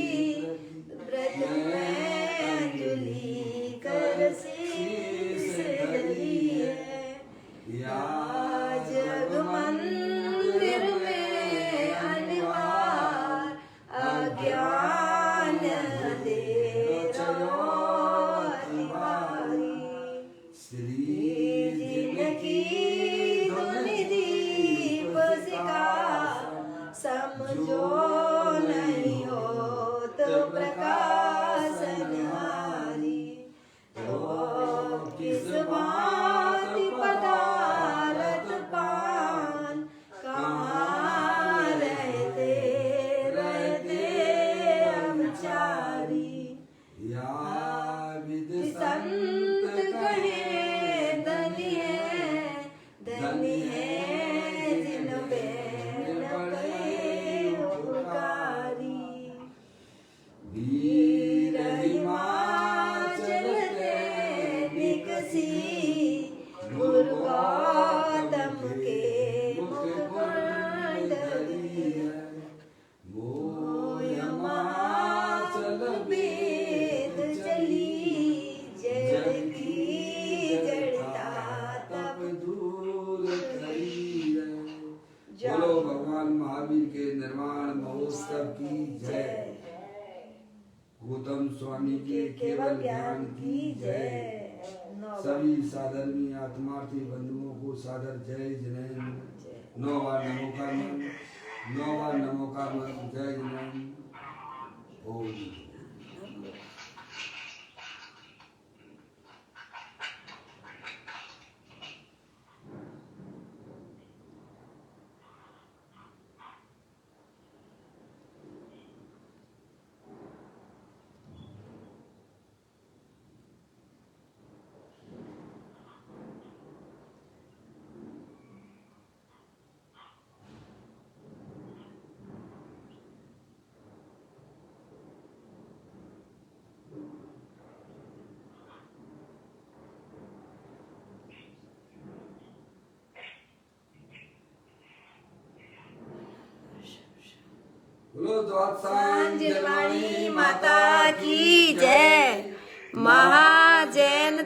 व्रत में जुली कर शीस धरी है। या जग मंदिर में अनिवार अज्ञान अंधेरो अनिवारी। श्री जिनकी धुन दीप सिका समझो नहीं हो तो प्रकाशन हारी। तो किस बात पदारथ पान कहाँ रहते अवचारी। या विद संत कहे धनी है जिन बेन पड़े उपकारी। वीर हिमाचल ते निकसी गुरु गौतम के मुख कुंडली है। मोह हिमाचल वेद चली जड़ की जड़ता तप दूर करी है। बोलो भगवान महावीर के निर्माण महोत्सव की जय। गौतम स्वामी के केवल ज्ञान की जय। सभी साधर्मी आत्मार्थी बंधुओं को सादर जय जिनेन्द्र। 9 बार नमो का मन, 9 बार नमो का मन, जय जिनेन्द्र। ओम। बोलो द्वादशांजलि माता की जय। महाजैन